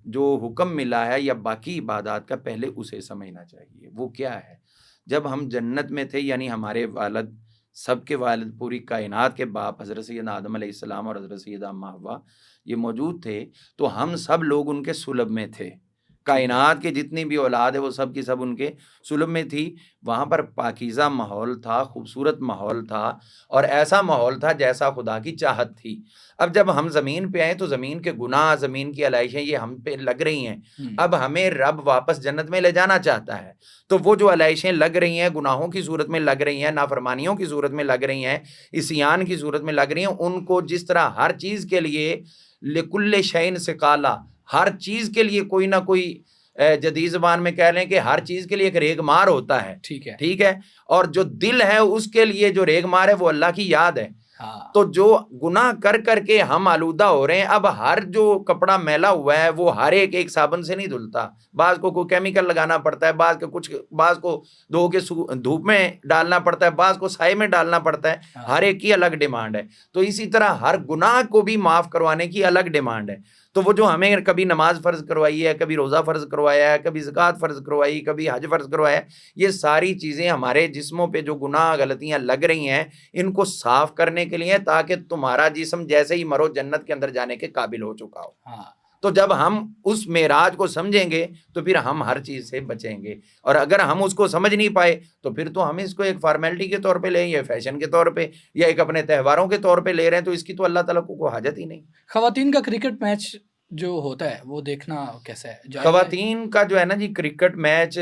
جو حکم ملا ہے یا باقی عبادات کا پہلے اسے سمجھنا چاہیے. وہ کیا ہے؟ جب ہم جنت میں تھے، یعنی ہمارے والد، سب کے والد، پوری کائنات کے باپ حضرت سیدنا آدم علیہ السلام اور حضرت سیدہ اما حوا یہ موجود تھے، تو ہم سب لوگ ان کے صلب میں تھے. کائنات کے جتنی بھی اولاد ہے وہ سب کی سب ان کے صلب میں تھی. وہاں پر پاکیزہ ماحول تھا، خوبصورت ماحول تھا، اور ایسا ماحول تھا جیسا خدا کی چاہت تھی. اب جب ہم زمین پہ آئے تو زمین کے گناہ، زمین کی علائشیں یہ ہم پہ لگ رہی ہیں. اب ہمیں رب واپس جنت میں لے جانا چاہتا ہے، تو وہ جو علائشیں لگ رہی ہیں، گناہوں کی صورت میں لگ رہی ہیں، نافرمانیوں کی صورت میں لگ رہی ہیں، عصیان کی صورت میں لگ رہی ہیں، ان کو جس طرح ہر چیز کے لیے لکل شعین سقالا، ہر چیز کے لیے کوئی نہ کوئی جدید زبان میں کہہ لیں کہ ہر چیز کے لیے ایک ریگ مار ہوتا ہے. ٹھیک ہے. اور جو دل ہے اس کے لیے جو ریگ مار ہے وہ اللہ کی یاد ہے. تو جو گناہ کر کر کے ہم آلودہ ہو رہے ہیں، اب ہر جو کپڑا میلا ہوا ہے وہ ہر ایک صابن سے نہیں دھلتا. بعض کو کوئی کیمیکل لگانا پڑتا ہے، بعض کو دھو کے دھوپ میں ڈالنا پڑتا ہے، بعض کو سائے میں ڈالنا پڑتا ہے. ہر ایک کی الگ ڈیمانڈ ہے. تو اسی طرح ہر گناہ کو بھی معاف کروانے کی الگ ڈیمانڈ ہے. تو وہ جو ہمیں کبھی نماز فرض کروائی ہے، کبھی روزہ فرض کروایا ہے، کبھی زکوٰۃ فرض کروائی، کبھی حج فرض کروایا ہے، یہ ساری چیزیں ہمارے جسموں پہ جو گناہ غلطیاں لگ رہی ہیں ان کو صاف کرنے کے لیے، تاکہ تمہارا جسم جیسے ہی مرو جنت کے اندر جانے کے قابل ہو چکا ہو. تو جب ہم اس معراج کو سمجھیں گے تو پھر ہم ہر چیز سے بچیں گے. اور اگر ہم اس کو سمجھ نہیں پائے تو پھر تو ہم اس کو ایک فارمیلٹی کے طور پہ لیں، یا فیشن کے طور پہ، یا ایک اپنے تہواروں کے طور پہ لے رہے ہیں، تو اس کی تو اللہ تعالیٰ کو کوئی حاجت ہی نہیں. خواتین کا کرکٹ میچ جو ہوتا ہے وہ دیکھنا کیسا ہے؟ خواتین کا جو ہے نا جی کرکٹ میچ،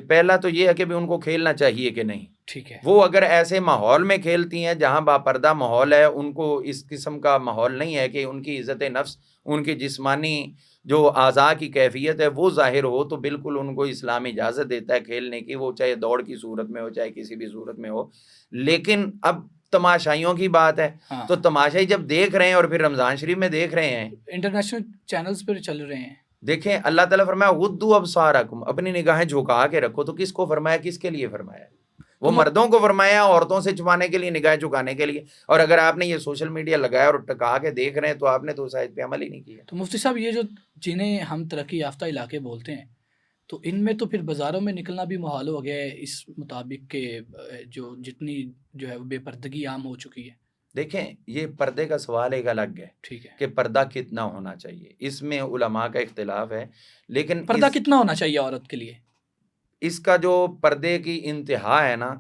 پہلا تو یہ ہے کہ بھی ان کو کھیلنا چاہیے کہ نہیں. ٹھیک ہے. وہ اگر ایسے ماحول میں کھیلتی ہیں جہاں باپردہ ماحول ہے، ان کو اس قسم کا ماحول نہیں ہے کہ ان کی عزت نفس، ان کی جسمانی جو اعضاء کی کیفیت ہے وہ ظاہر ہو، تو بالکل ان کو اسلام اجازت دیتا ہے کھیلنے کی، وہ چاہے دوڑ کی صورت میں ہو چاہے کسی بھی صورت میں ہو. لیکن اب تماشائیوں کی بات ہے، تو تماشائی جب دیکھ رہے ہیں اور پھر رمضان شریف میں دیکھ رہے ہیں، انٹرنیشنل چینلز پر چل رہے ہیں، دیکھیں اللہ تعالیٰ فرمایا غضوا ابصارکم، اپنی نگاہیں جھکا کے رکھو. تو کس کو فرمایا، کس کے لیے فرمایا؟ وہ مردوں کو فرمایا عورتوں سے چھپانے کے لیے، نگاہیں جھکانے کے لیے. اور اگر آپ نے یہ سوشل میڈیا لگایا اور ٹکا کے دیکھ رہے ہیں تو آپ نے تو اس آیت پہ عمل ہی نہیں کیا. تو مفتی صاحب یہ جو جنہیں ہم ترقی یافتہ علاقے بولتے ہیں، تو ان میں تو پھر بازاروں میں نکلنا بھی محال ہو گیا ہے اس مطابق کہ جو جتنی جو ہے بے پردگی عام ہو چکی ہے. دیکھیں یہ پردے کا سوال ایک الگ ہے. ٹھیک ہے. کہ پردہ کتنا ہونا چاہیے، اس میں علماء کا اختلاف ہے. لیکن پردہ کتنا ہونا چاہیے عورت کے لیے؟ اس کا جو پردے کی انتہا ہے نا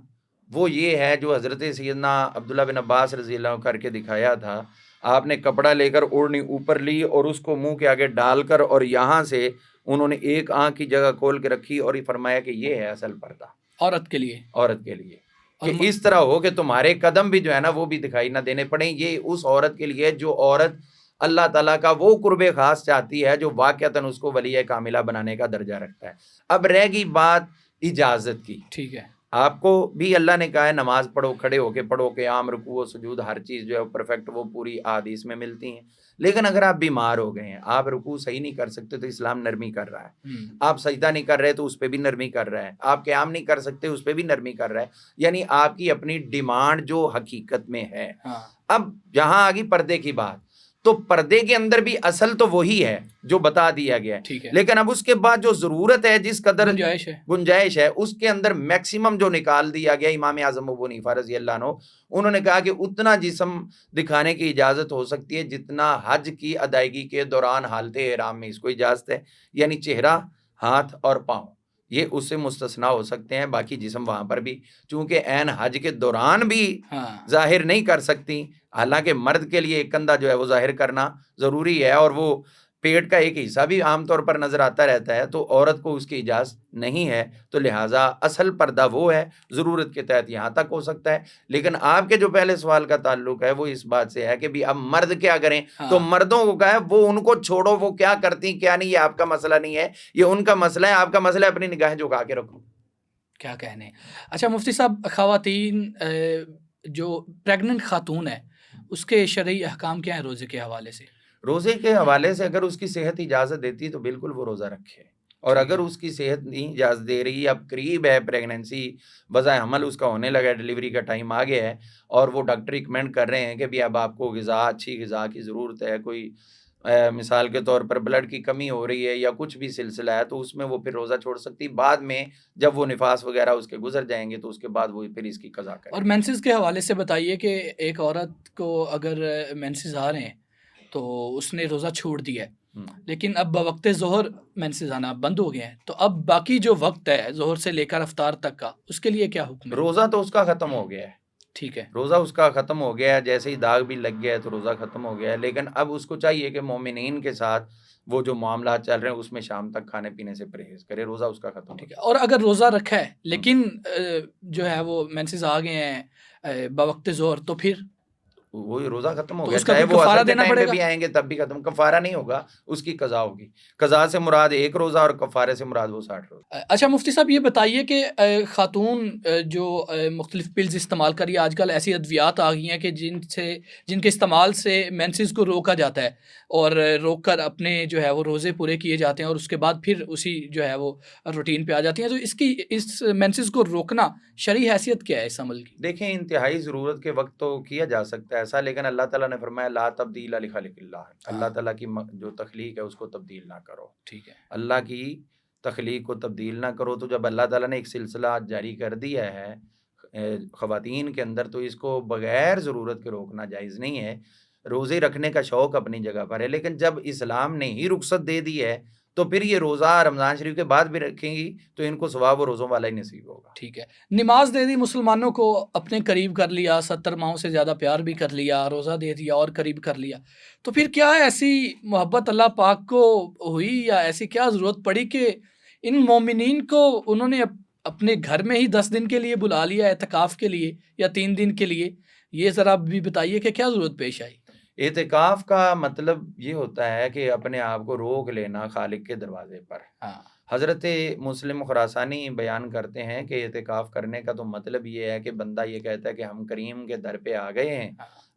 وہ یہ ہے جو حضرت سیدنا عبداللہ بن عباس رضی اللہ عنہ کر کے دکھایا تھا. آپ نے کپڑا لے کر اوڑھنی اوپر لی اور اس کو منہ کے آگے ڈال کر، اور یہاں سے انہوں نے ایک آنکھ کی جگہ کھول کے رکھی اور یہ فرمایا کہ یہ ہے اصل پردہ عورت کے لیے. عورت کے لیے، کہ اس طرح ہو کہ تمہارے قدم بھی جو ہے نا وہ بھی دکھائی نہ دینے پڑیں. یہ اس عورت کے لیے جو عورت اللہ تعالیٰ کا وہ قرب خاص چاہتی ہے جو واقعتاً اس کو ولیہ کاملہ بنانے کا درجہ رکھتا ہے. اب رہ گئی بات اجازت کی. ٹھیک ہے. آپ کو بھی اللہ نے کہا ہے نماز پڑھو، کھڑے ہو کے پڑھو، قیام، رکوع و سجود، ہر چیز جو ہے پرفیکٹ، وہ پوری احادیث میں ملتی ہیں. لیکن اگر آپ بیمار ہو گئے ہیں، آپ رکوع صحیح نہیں کر سکتے تو اسلام نرمی کر رہا ہے. آپ سجدہ نہیں کر رہے تو اس پہ بھی نرمی کر رہا ہے. آپ قیام نہیں کر سکتے اس پہ بھی نرمی کر رہا ہے. یعنی آپ کی اپنی ڈیمانڈ جو حقیقت میں ہے. اب جہاں آگی پردے کی بات، تو پردے کے اندر بھی اصل تو وہی ہے جو بتا دیا گیا ہے، لیکن اب اس کے بعد جو ضرورت ہے، جس قدر گنجائش ہے، اس کے اندر میکسیمم جو نکال دیا گیا. امام اعظم ابو حنیفہ رضی اللہ عنہ انہوں نے کہا کہ اتنا جسم دکھانے کی اجازت ہو سکتی ہے جتنا حج کی ادائیگی کے دوران حالت احرام میں اس کو اجازت ہے. یعنی چہرہ، ہاتھ اور پاؤں یہ اس سے مستثنا ہو سکتے ہیں، باقی جسم وہاں پر بھی چونکہ عین حج کے دوران بھی ظاہر نہیں کر سکتی. حالانکہ مرد کے لیے ایک کندھا جو ہے وہ ظاہر کرنا ضروری ہے، اور وہ پیٹ کا ایک حصہ بھی عام طور پر نظر آتا رہتا ہے، تو عورت کو اس کی اجازت نہیں ہے. تو لہٰذا اصل پردہ وہ ہے، ضرورت کے تحت یہاں تک ہو سکتا ہے. لیکن آپ کے جو پہلے سوال کا تعلق ہے وہ اس بات سے ہے کہ بھی اب مرد کیا کریں. تو مردوں کو کہا ہے وہ ان کو چھوڑو، وہ کیا کرتی کیا نہیں، یہ آپ کا مسئلہ نہیں ہے، یہ ان کا مسئلہ ہے. آپ کا مسئلہ ہے اپنی نگاہیں جھکا کے رکھو. کیا کہنے. اچھا مفتی صاحب، خواتین جو پریگننٹ خاتون ہے اس کے شرعی احکام کیا ہیں روزے کے حوالے سے؟ روزے کے حوالے سے اگر اس کی صحت اجازت دیتی تو بالکل وہ روزہ رکھے، اور اگر اس کی صحت نہیں اجازت دے رہی، اب قریب ہے پریگننسی، وضع حمل اس کا ہونے لگا ہے، ڈلیوری کا ٹائم آ گیا ہے، اور وہ ڈاکٹر ریکمینڈ کر رہے ہیں کہ بھی اب آپ کو غذا، اچھی غذا کی ضرورت ہے، کوئی مثال کے طور پر بلڈ کی کمی ہو رہی ہے یا کچھ بھی سلسلہ ہے، تو اس میں وہ پھر روزہ چھوڑ سکتی. بعد میں جب وہ نفاس وغیرہ اس کے گزر جائیں گے تو اس کے بعد وہ پھر اس کی قضا کرے. اور مینسز کے حوالے سے بتائیے کہ ایک عورت کو اگر مینسز آ رہے ہیں تو اس نے روزہ چھوڑ دیا ہے، لیکن اب بوقت ظہر مینسز آنا بند ہو گیا ہے، تو اب باقی جو وقت ہے ظہر سے لے کر افطار تک کا، اس کے لیے کیا حکم ہے؟ روزہ تو اس کا ختم ہو گیا ہے. ٹھیک ہے، روزہ اس کا ختم ہو گیا ہے، جیسے ہی داغ بھی لگ گیا ہے تو روزہ ختم ہو گیا ہے. لیکن اب اس کو چاہیے کہ مومنین کے ساتھ وہ جو معاملات چل رہے ہیں اس میں شام تک کھانے پینے سے پرہیز کرے. روزہ اس کا ختم ہو گیا. اور اگر روزہ رکھا ہے لیکن جو ہے وہ مینسز آ گئے ہیں بوقت ظہر، تو پھر وہی روزہ ختم ہو تو گیا. اس کا چاہے پھر وہ کفارہ اصل کے دینا ٹائم پڑے پہ گا؟ بھی آئیں گے تب بھی ختم. کفارہ نہیں ہوگا، اس کی قضا ہوگی. قضا سے مراد ایک روزہ اور کفارے سے مراد وہ 60 روزہ. اچھا مفتی صاحب یہ بتائیے کہ خاتون جو مختلف پلز استعمال کر رہی ہے، آج کل ایسی ادویات آ گئی ہیں کہ جن کے استعمال سے مینسز کو روکا جاتا ہے، اور روک کر اپنے جو ہے وہ روزے پورے کیے جاتے ہیں، اور اس کے بعد پھر اسی جو ہے وہ روٹین پہ آ جاتی ہیں. تو اس مینسز کو روکنا شرعی حیثیت کیا ہے اس عمل کی؟ دیکھیں انتہائی ضرورت کے وقت تو کیا جا سکتا ہے ایسا، لیکن اللہ تعالیٰ نے فرمایا لا تبدیل لخلق اللہ. اللہ تعالیٰ کی جو تخلیق ہے اس کو تبدیل نہ کرو. ٹھیک ہے، اللہ کی تخلیق کو تبدیل نہ کرو. تو جب اللہ تعالیٰ نے ایک سلسلہ جاری کر دیا ہے خواتین کے اندر، تو اس کو بغیر ضرورت کے روکنا جائز نہیں ہے. روزے رکھنے کا شوق اپنی جگہ پر ہے، لیکن جب اسلام نے ہی رخصت دے دی ہے تو پھر یہ روزہ رمضان شریف کے بعد بھی رکھیں گی تو ان کو ثواب و روزوں والا ہی نصیب ہوگا. ٹھیک ہے. نماز دے دی، مسلمانوں کو اپنے قریب کر لیا، 70 ماہوں سے زیادہ پیار بھی کر لیا، روزہ دے دیا اور قریب کر لیا، تو پھر کیا ایسی محبت اللہ پاک کو ہوئی یا ایسی کیا ضرورت پڑی کہ ان مومنین کو انہوں نے اپنے گھر میں ہی 10 دن کے لیے بلا لیا اعتکاف کے لیے یا 3 دن کے لیے؟ یہ ذرا بھی بتائیے کہ کیا ضرورت پیش آئی؟ اعتکاف کا مطلب یہ ہوتا ہے کہ اپنے آپ کو روک لینا خالق کے دروازے پر. حضرت مسلم خراسانی بیان کرتے ہیں کہ اعتکاف کرنے کا تو مطلب یہ ہے کہ بندہ یہ کہتا ہے کہ ہم کریم کے در پہ آ گئے ہیں،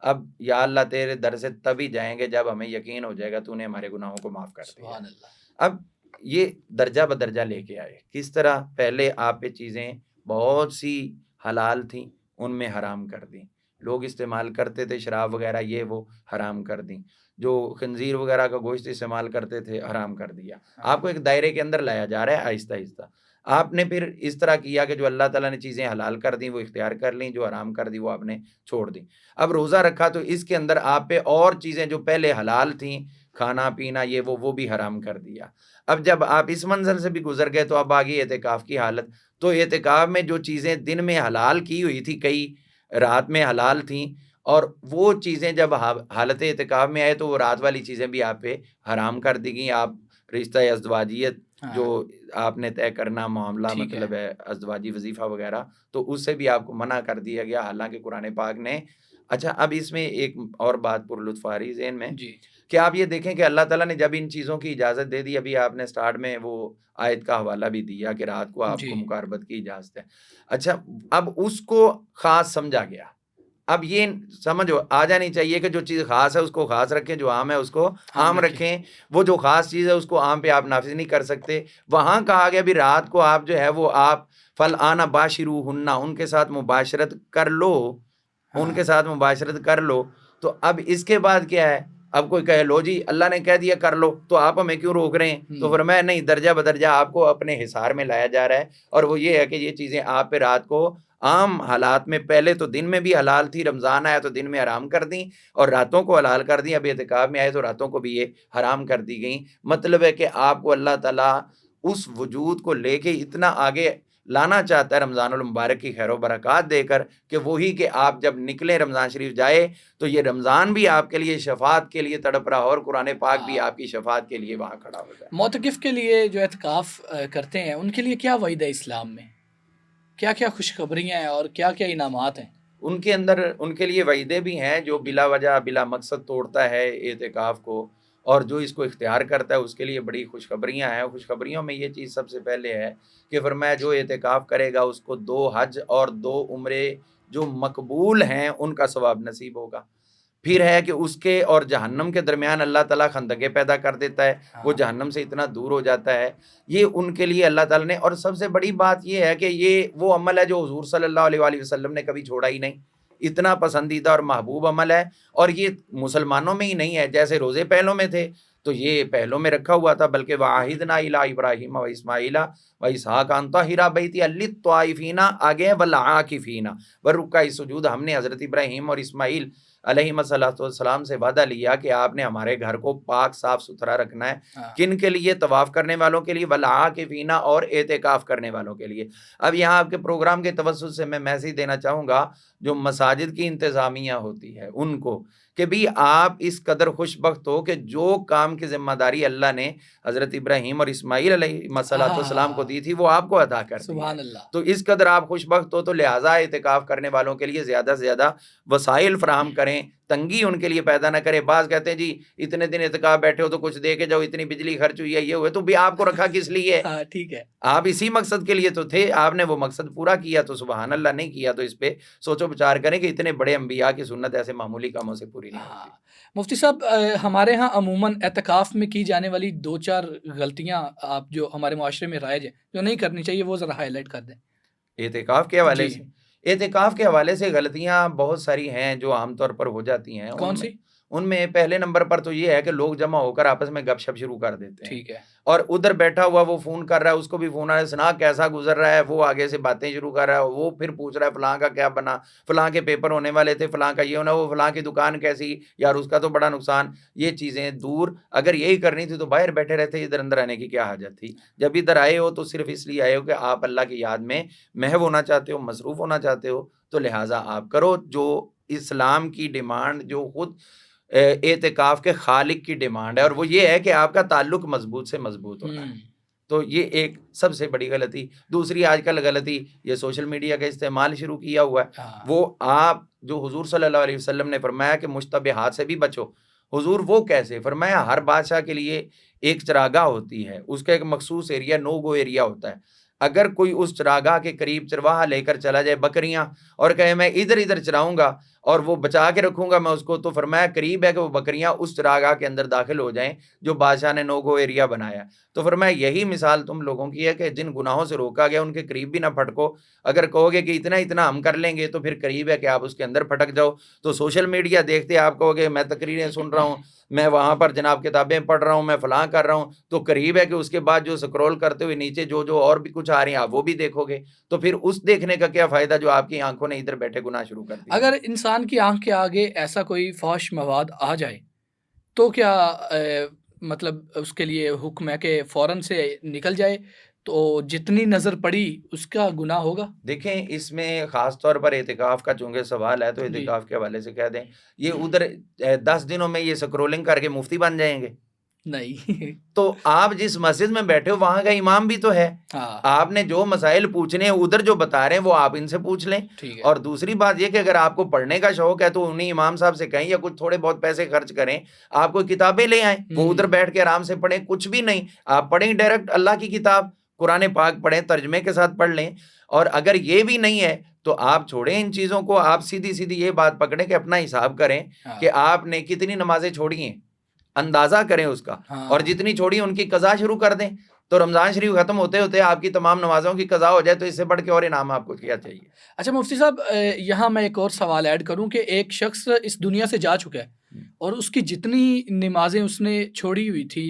اب یا اللہ تیرے در سے تبھی جائیں گے جب ہمیں یقین ہو جائے گا تو نے ہمارے گناہوں کو معاف کر دیا. سبحان اللہ. اب یہ درجہ بدرجہ لے کے آئے. کس طرح؟ پہلے آپ پہ چیزیں بہت سی حلال تھیں، ان میں حرام کر دیں. لوگ استعمال کرتے تھے شراب وغیرہ، یہ وہ حرام کر دیں. جو خنزیر وغیرہ کا گوشت استعمال کرتے تھے حرام کر دیا. آپ کو ایک دائرے کے اندر لایا جا رہا ہے آہستہ آہستہ. آپ نے پھر اس طرح کیا کہ جو اللہ تعالیٰ نے چیزیں حلال کر دیں وہ اختیار کر لیں، جو حرام کر دی وہ آپ نے چھوڑ دیں. اب روزہ رکھا تو اس کے اندر آپ پہ اور چیزیں جو پہلے حلال تھیں، کھانا پینا یہ وہ بھی حرام کر دیا. اب جب آپ اس منزل سے بھی گزر گئے تو اب آگئی اعتکاف کی حالت. تو اعتکاف میں جو چیزیں دن میں حلال کی ہوئی تھی، کئی رات میں حلال تھیں، اور وہ چیزیں جب حالت اعتکاف میں آئے تو وہ رات والی چیزیں بھی آپ پہ حرام کر دی گئیں. آپ رشتہ ازدواجیت جو آپ نے طے کرنا معاملہ مطلب ہے ازدواجی وظیفہ وغیرہ، تو اس سے بھی آپ کو منع کر دیا گیا. حالانکہ قرآن پاک نے اچھا اب اس میں ایک اور بات پر لطف آ رہی ذہن میں جی کہ آپ یہ دیکھیں کہ اللہ تعالیٰ نے جب ان چیزوں کی اجازت دے دی، ابھی آپ نے سٹارٹ میں وہ آیت کا حوالہ بھی دیا کہ رات کو آپ جی کو مقاربت کی اجازت ہے، اچھا اب اس کو خاص سمجھا گیا، اب یہ سمجھ آ جانی چاہیے کہ جو چیز خاص ہے اس کو خاص رکھیں، جو عام ہے اس کو عام رکھیں، وہ جو خاص چیز ہے اس کو عام پہ آپ نافذ نہیں کر سکتے۔ وہاں کہا گیا بھی رات کو آپ جو ہے وہ آپ فَالْآنَ بَاشِرُوهُنَّ، ان کے ساتھ مباشرت کر لو، ان کے ساتھ مباشرت کر لو۔ تو اب اس کے بعد کیا ہے، اب کوئی کہے لو جی اللہ نے کہہ دیا کر لو تو آپ ہمیں کیوں روک رہے ہیں؟ تو فرمایا نہیں، درجہ بدرجہ آپ کو اپنے حصار میں لایا جا رہا ہے، اور وہ یہ ہے کہ یہ چیزیں آپ پہ رات کو عام حالات میں، پہلے تو دن میں بھی حلال تھی، رمضان آیا تو دن میں حرام کر دیں اور راتوں کو حلال کر دیں، اب اعتکاف میں آئے تو راتوں کو بھی یہ حرام کر دی گئیں۔ مطلب ہے کہ آپ کو اللہ تعالیٰ اس وجود کو لے کے اتنا آگے لانا چاہتا ہے رمضان المبارک کی خیر و برکات دے کر، کہ وہی کہ آپ جب نکلیں رمضان شریف جائے تو یہ رمضان بھی آپ کے لیے شفاعت کے لیے تڑپ رہا اور قرآن پاک بھی آپ کی شفاعت کے لیے وہاں کھڑا ہو جائے۔ معتکف کے لیے جو اعتکاف کرتے ہیں ان کے لیے کیا وعید ہے اسلام میں؟ کیا کیا خوشخبریاں ہیں اور کیا کیا انعامات ہیں؟ ان کے اندر ان کے لیے وعیدے بھی ہیں، جو بلا وجہ بلا مقصد توڑتا ہے اعتکاف کو اور جو اس کو اختیار کرتا ہے اس کے لیے بڑی خوشخبریاں ہیں۔ خوشخبریوں میں یہ چیز سب سے پہلے ہے کہ فرمایا جو اعتکاف کرے گا اس کو 2 حج اور 2 عمرے جو مقبول ہیں ان کا ثواب نصیب ہوگا۔ پھر ہے کہ اس کے اور جہنم کے درمیان اللہ تعالیٰ خندقیں پیدا کر دیتا ہے، وہ جہنم سے اتنا دور ہو جاتا ہے، یہ ان کے لیے اللہ تعالیٰ نے۔ اور سب سے بڑی بات یہ ہے کہ یہ وہ عمل ہے جو حضور صلی اللہ علیہ وآلہ وسلم نے کبھی چھوڑا ہی نہیں، اتنا پسندیدہ اور محبوب عمل ہے، اور یہ مسلمانوں میں ہی نہیں ہے، جیسے روزے پہلوں میں تھے تو یہ پہلوں میں رکھا ہوا تھا، بلکہ وَعَاهِدْنَا إِلَىٰ إِبْرَاهِيمَ وَإِسْمَاعِيلَ وَإِسْحَاقَ أَن طَهِّرَ بَيْتِيَ لِلطَّائِفِينَ آگے وَالْعَاكِفِينَ وَالرُّكَّعِ السُّجُودِ۔ ہم نے حضرت ابراہیم اور اسماعیل علیہ السلام سے وعدہ لیا کہ آپ نے ہمارے گھر کو پاک صاف ستھرا رکھنا ہے، کن کے لیے؟ طواف کرنے والوں کے لیے، والعاکفین اور اعتکاف کرنے والوں کے لیے۔ اب یہاں آپ کے پروگرام کے توسط سے میں میسیج دینا چاہوں گا جو مساجد کی انتظامیہ ہوتی ہے ان کو، کہ بھی آپ اس قدر خوش بخت ہو کہ جو کام کی ذمہ داری اللہ نے حضرت ابراہیم اور اسماعیل علیہ السلام کو دی تھی وہ آپ کو عطا کر دی ہے۔ سبحان اللہ۔ تو اس قدر آپ خوش بخت ہو، تو لہٰذا اعتکاف کرنے والوں کے لیے زیادہ سے زیادہ وسائل فراہم کریں، تنگی ان کے لیے پیدا نہ کریں۔ بعض کہتے ہیں جی اتنے دن اعتکاف بیٹھے ہو تو کچھ دے کے جاؤ، اتنی بجلی خرچ ہوئی ہے، یہ ہوئے، تو بھی آپ کو رکھا کس لیے؟ ٹھیک ہے، آپ اسی مقصد کے لیے تو تھے، آپ نے وہ مقصد پورا کیا تو سبحان اللہ، نہیں کیا تو اس پہ سوچو بچار کریں کہ اتنے بڑے انبیاء کی سنت ایسے معمولی کاموں سے پوری نہیں ہوتی۔ مفتی صاحب ہمارے ہاں عموماً اعتکاف میں کی جانے والی 2-4 غلطیاں آپ جو ہمارے معاشرے میں رائج ہیں جو نہیں کرنی چاہیے وہ ذرا ہائی لائٹ کر دیں۔ اعتکاف کے حوالے سے اعتکاف کے حوالے سے غلطیاں بہت ساری ہیں جو عام طور پر ہو جاتی ہیں۔ کون سی؟ ان میں پہلے نمبر پر تو یہ ہے کہ لوگ جمع ہو کر آپس میں گپ شپ شروع کر دیتے ہیں، ٹھیک ہے، اور ادھر بیٹھا ہوا وہ فون کر رہا ہے، اس کو بھی فون آ رہا ہے، سنا کیسا گزر رہا ہے، وہ آگے سے باتیں شروع کر رہا ہے، وہ پھر پوچھ رہا ہے فلاں کا کیا بنا، فلاں کے پیپر ہونے والے تھے، فلاں کا یہ ہونا، وہ فلاں کی دکان کیسی، یار اس کا تو بڑا نقصان۔ یہ چیزیں دور اگر یہی کرنی تھی تو باہر بیٹھے رہتے، ادھر اندر آنے کی کیا حاجت تھی؟ جب ادھر آئے ہو تو صرف اس لیے آئے ہو کہ آپ اللہ کی یاد میں محو ہونا چاہتے ہو، مصروف ہونا چاہتے ہو، تو لہٰذا آپ کرو جو اسلام کی ڈیمانڈ، جو خود اعتکاف کے خالق کی ڈیمانڈ ہے، اور وہ یہ ہے کہ آپ کا تعلق مضبوط سے مضبوط ہونا ہے۔ تو یہ ایک سب سے بڑی غلطی۔ دوسری آج کل غلطی یہ سوشل میڈیا کا استعمال شروع کیا ہوا ہے، وہ آپ جو حضور صلی اللہ علیہ وسلم نے فرمایا کہ مشتبہات سے بھی بچو۔ حضور وہ کیسے؟ فرمایا ہر بادشاہ کے لیے ایک چراگاہ ہوتی ہے، اس کا ایک مخصوص ایریا، نو گو ایریا ہوتا ہے۔ اگر کوئی اس چراگاہ کے قریب چرواہا لے کر چلا جائے بکریاں اور کہے میں ادھر ادھر چراؤں گا اور وہ بچا کے رکھوں گا میں اس کو، تو فرمایا قریب ہے کہ وہ بکریاں اس چراگاہ کے اندر داخل ہو جائیں جو بادشاہ نے نو گو ایریا بنایا۔ تو فرمایا یہی مثال تم لوگوں کی ہے کہ جن گناہوں سے روکا گیا ان کے قریب بھی نہ پھٹکو۔ اگر کہو گے کہ اتنا اتنا ہم کر لیں گے تو پھر قریب ہے کہ آپ اس کے اندر پھٹک جاؤ۔ تو سوشل میڈیا دیکھتے آپ کہو گے میں تقریریں سن رہا ہوں، میں وہاں پر جناب کتابیں پڑھ رہا ہوں، میں فلاں کر رہا ہوں، تو قریب ہے کہ اس کے بعد جو سکرول کرتے ہوئے نیچے جو اور بھی کچھ آ رہی ہیں آپ وہ بھی دیکھو گے، تو پھر اس دیکھنے کا کیا فائدہ جو آپ کی آنکھوں نے ادھر بیٹھے گناہ شروع کر دیا۔ اگر انسان کی آنکھ کے آگے ایسا کوئی فحش مواد آ جائے تو کیا مطلب اس کے لیے حکم ہے کہ فوراً سے نکل جائے، تو جتنی نظر پڑی اس کا گناہ ہوگا؟ دیکھیں اس میں خاص طور پر اعتکاف کا چونکہ سوال ہے تو اعتکاف کے حوالے سے کہہ دیں، یہ ادھر 10 دنوں میں یہ سکرولنگ کر کے مفتی بن جائیں گے؟ نہیں تو آپ جس مسجد میں بیٹھے ہو وہاں کا امام بھی تو ہے، ہاں آپ نے جو مسائل پوچھنے ہیں ادھر جو بتا رہے ہیں وہ آپ ان سے پوچھ لیں۔ ٹھیک ہے اور دوسری بات یہ کہ اگر آپ کو پڑھنے کا شوق ہے تو انہیں امام صاحب سے کہیں یا کچھ تھوڑے بہت پیسے خرچ کریں، آپ کو کتابیں لے آئیں، وہ ادھر بیٹھ کے آرام سے پڑھیں، کچھ بھی نہیں، آپ پڑھیں ڈائریکٹ اللہ کی کتاب قرآن پاک پڑھیں، ترجمے کے ساتھ پڑھ لیں۔ اور اگر یہ بھی نہیں ہے تو آپ چھوڑیں ان چیزوں کو، آپ سیدھی سیدھی یہ بات پکڑیں کہ اپنا حساب کریں کہ آپ نے کتنی نمازیں چھوڑی ہیں، اندازہ کریں اس کا، اور جتنی چھوڑی ان کی قضا شروع کر دیں، تو رمضان شریف ختم ہوتے ہوتے آپ کی تمام نمازوں کی قضا ہو جائے، تو اس سے بڑھ کے اور انعام آپ کو کیا چاہیے۔ اچھا مفتی صاحب، یہاں میں ایک اور سوال ایڈ کروں کہ ایک شخص اس دنیا سے جا چکا ہے اور اس کی جتنی نمازیں اس نے چھوڑی ہوئی تھی،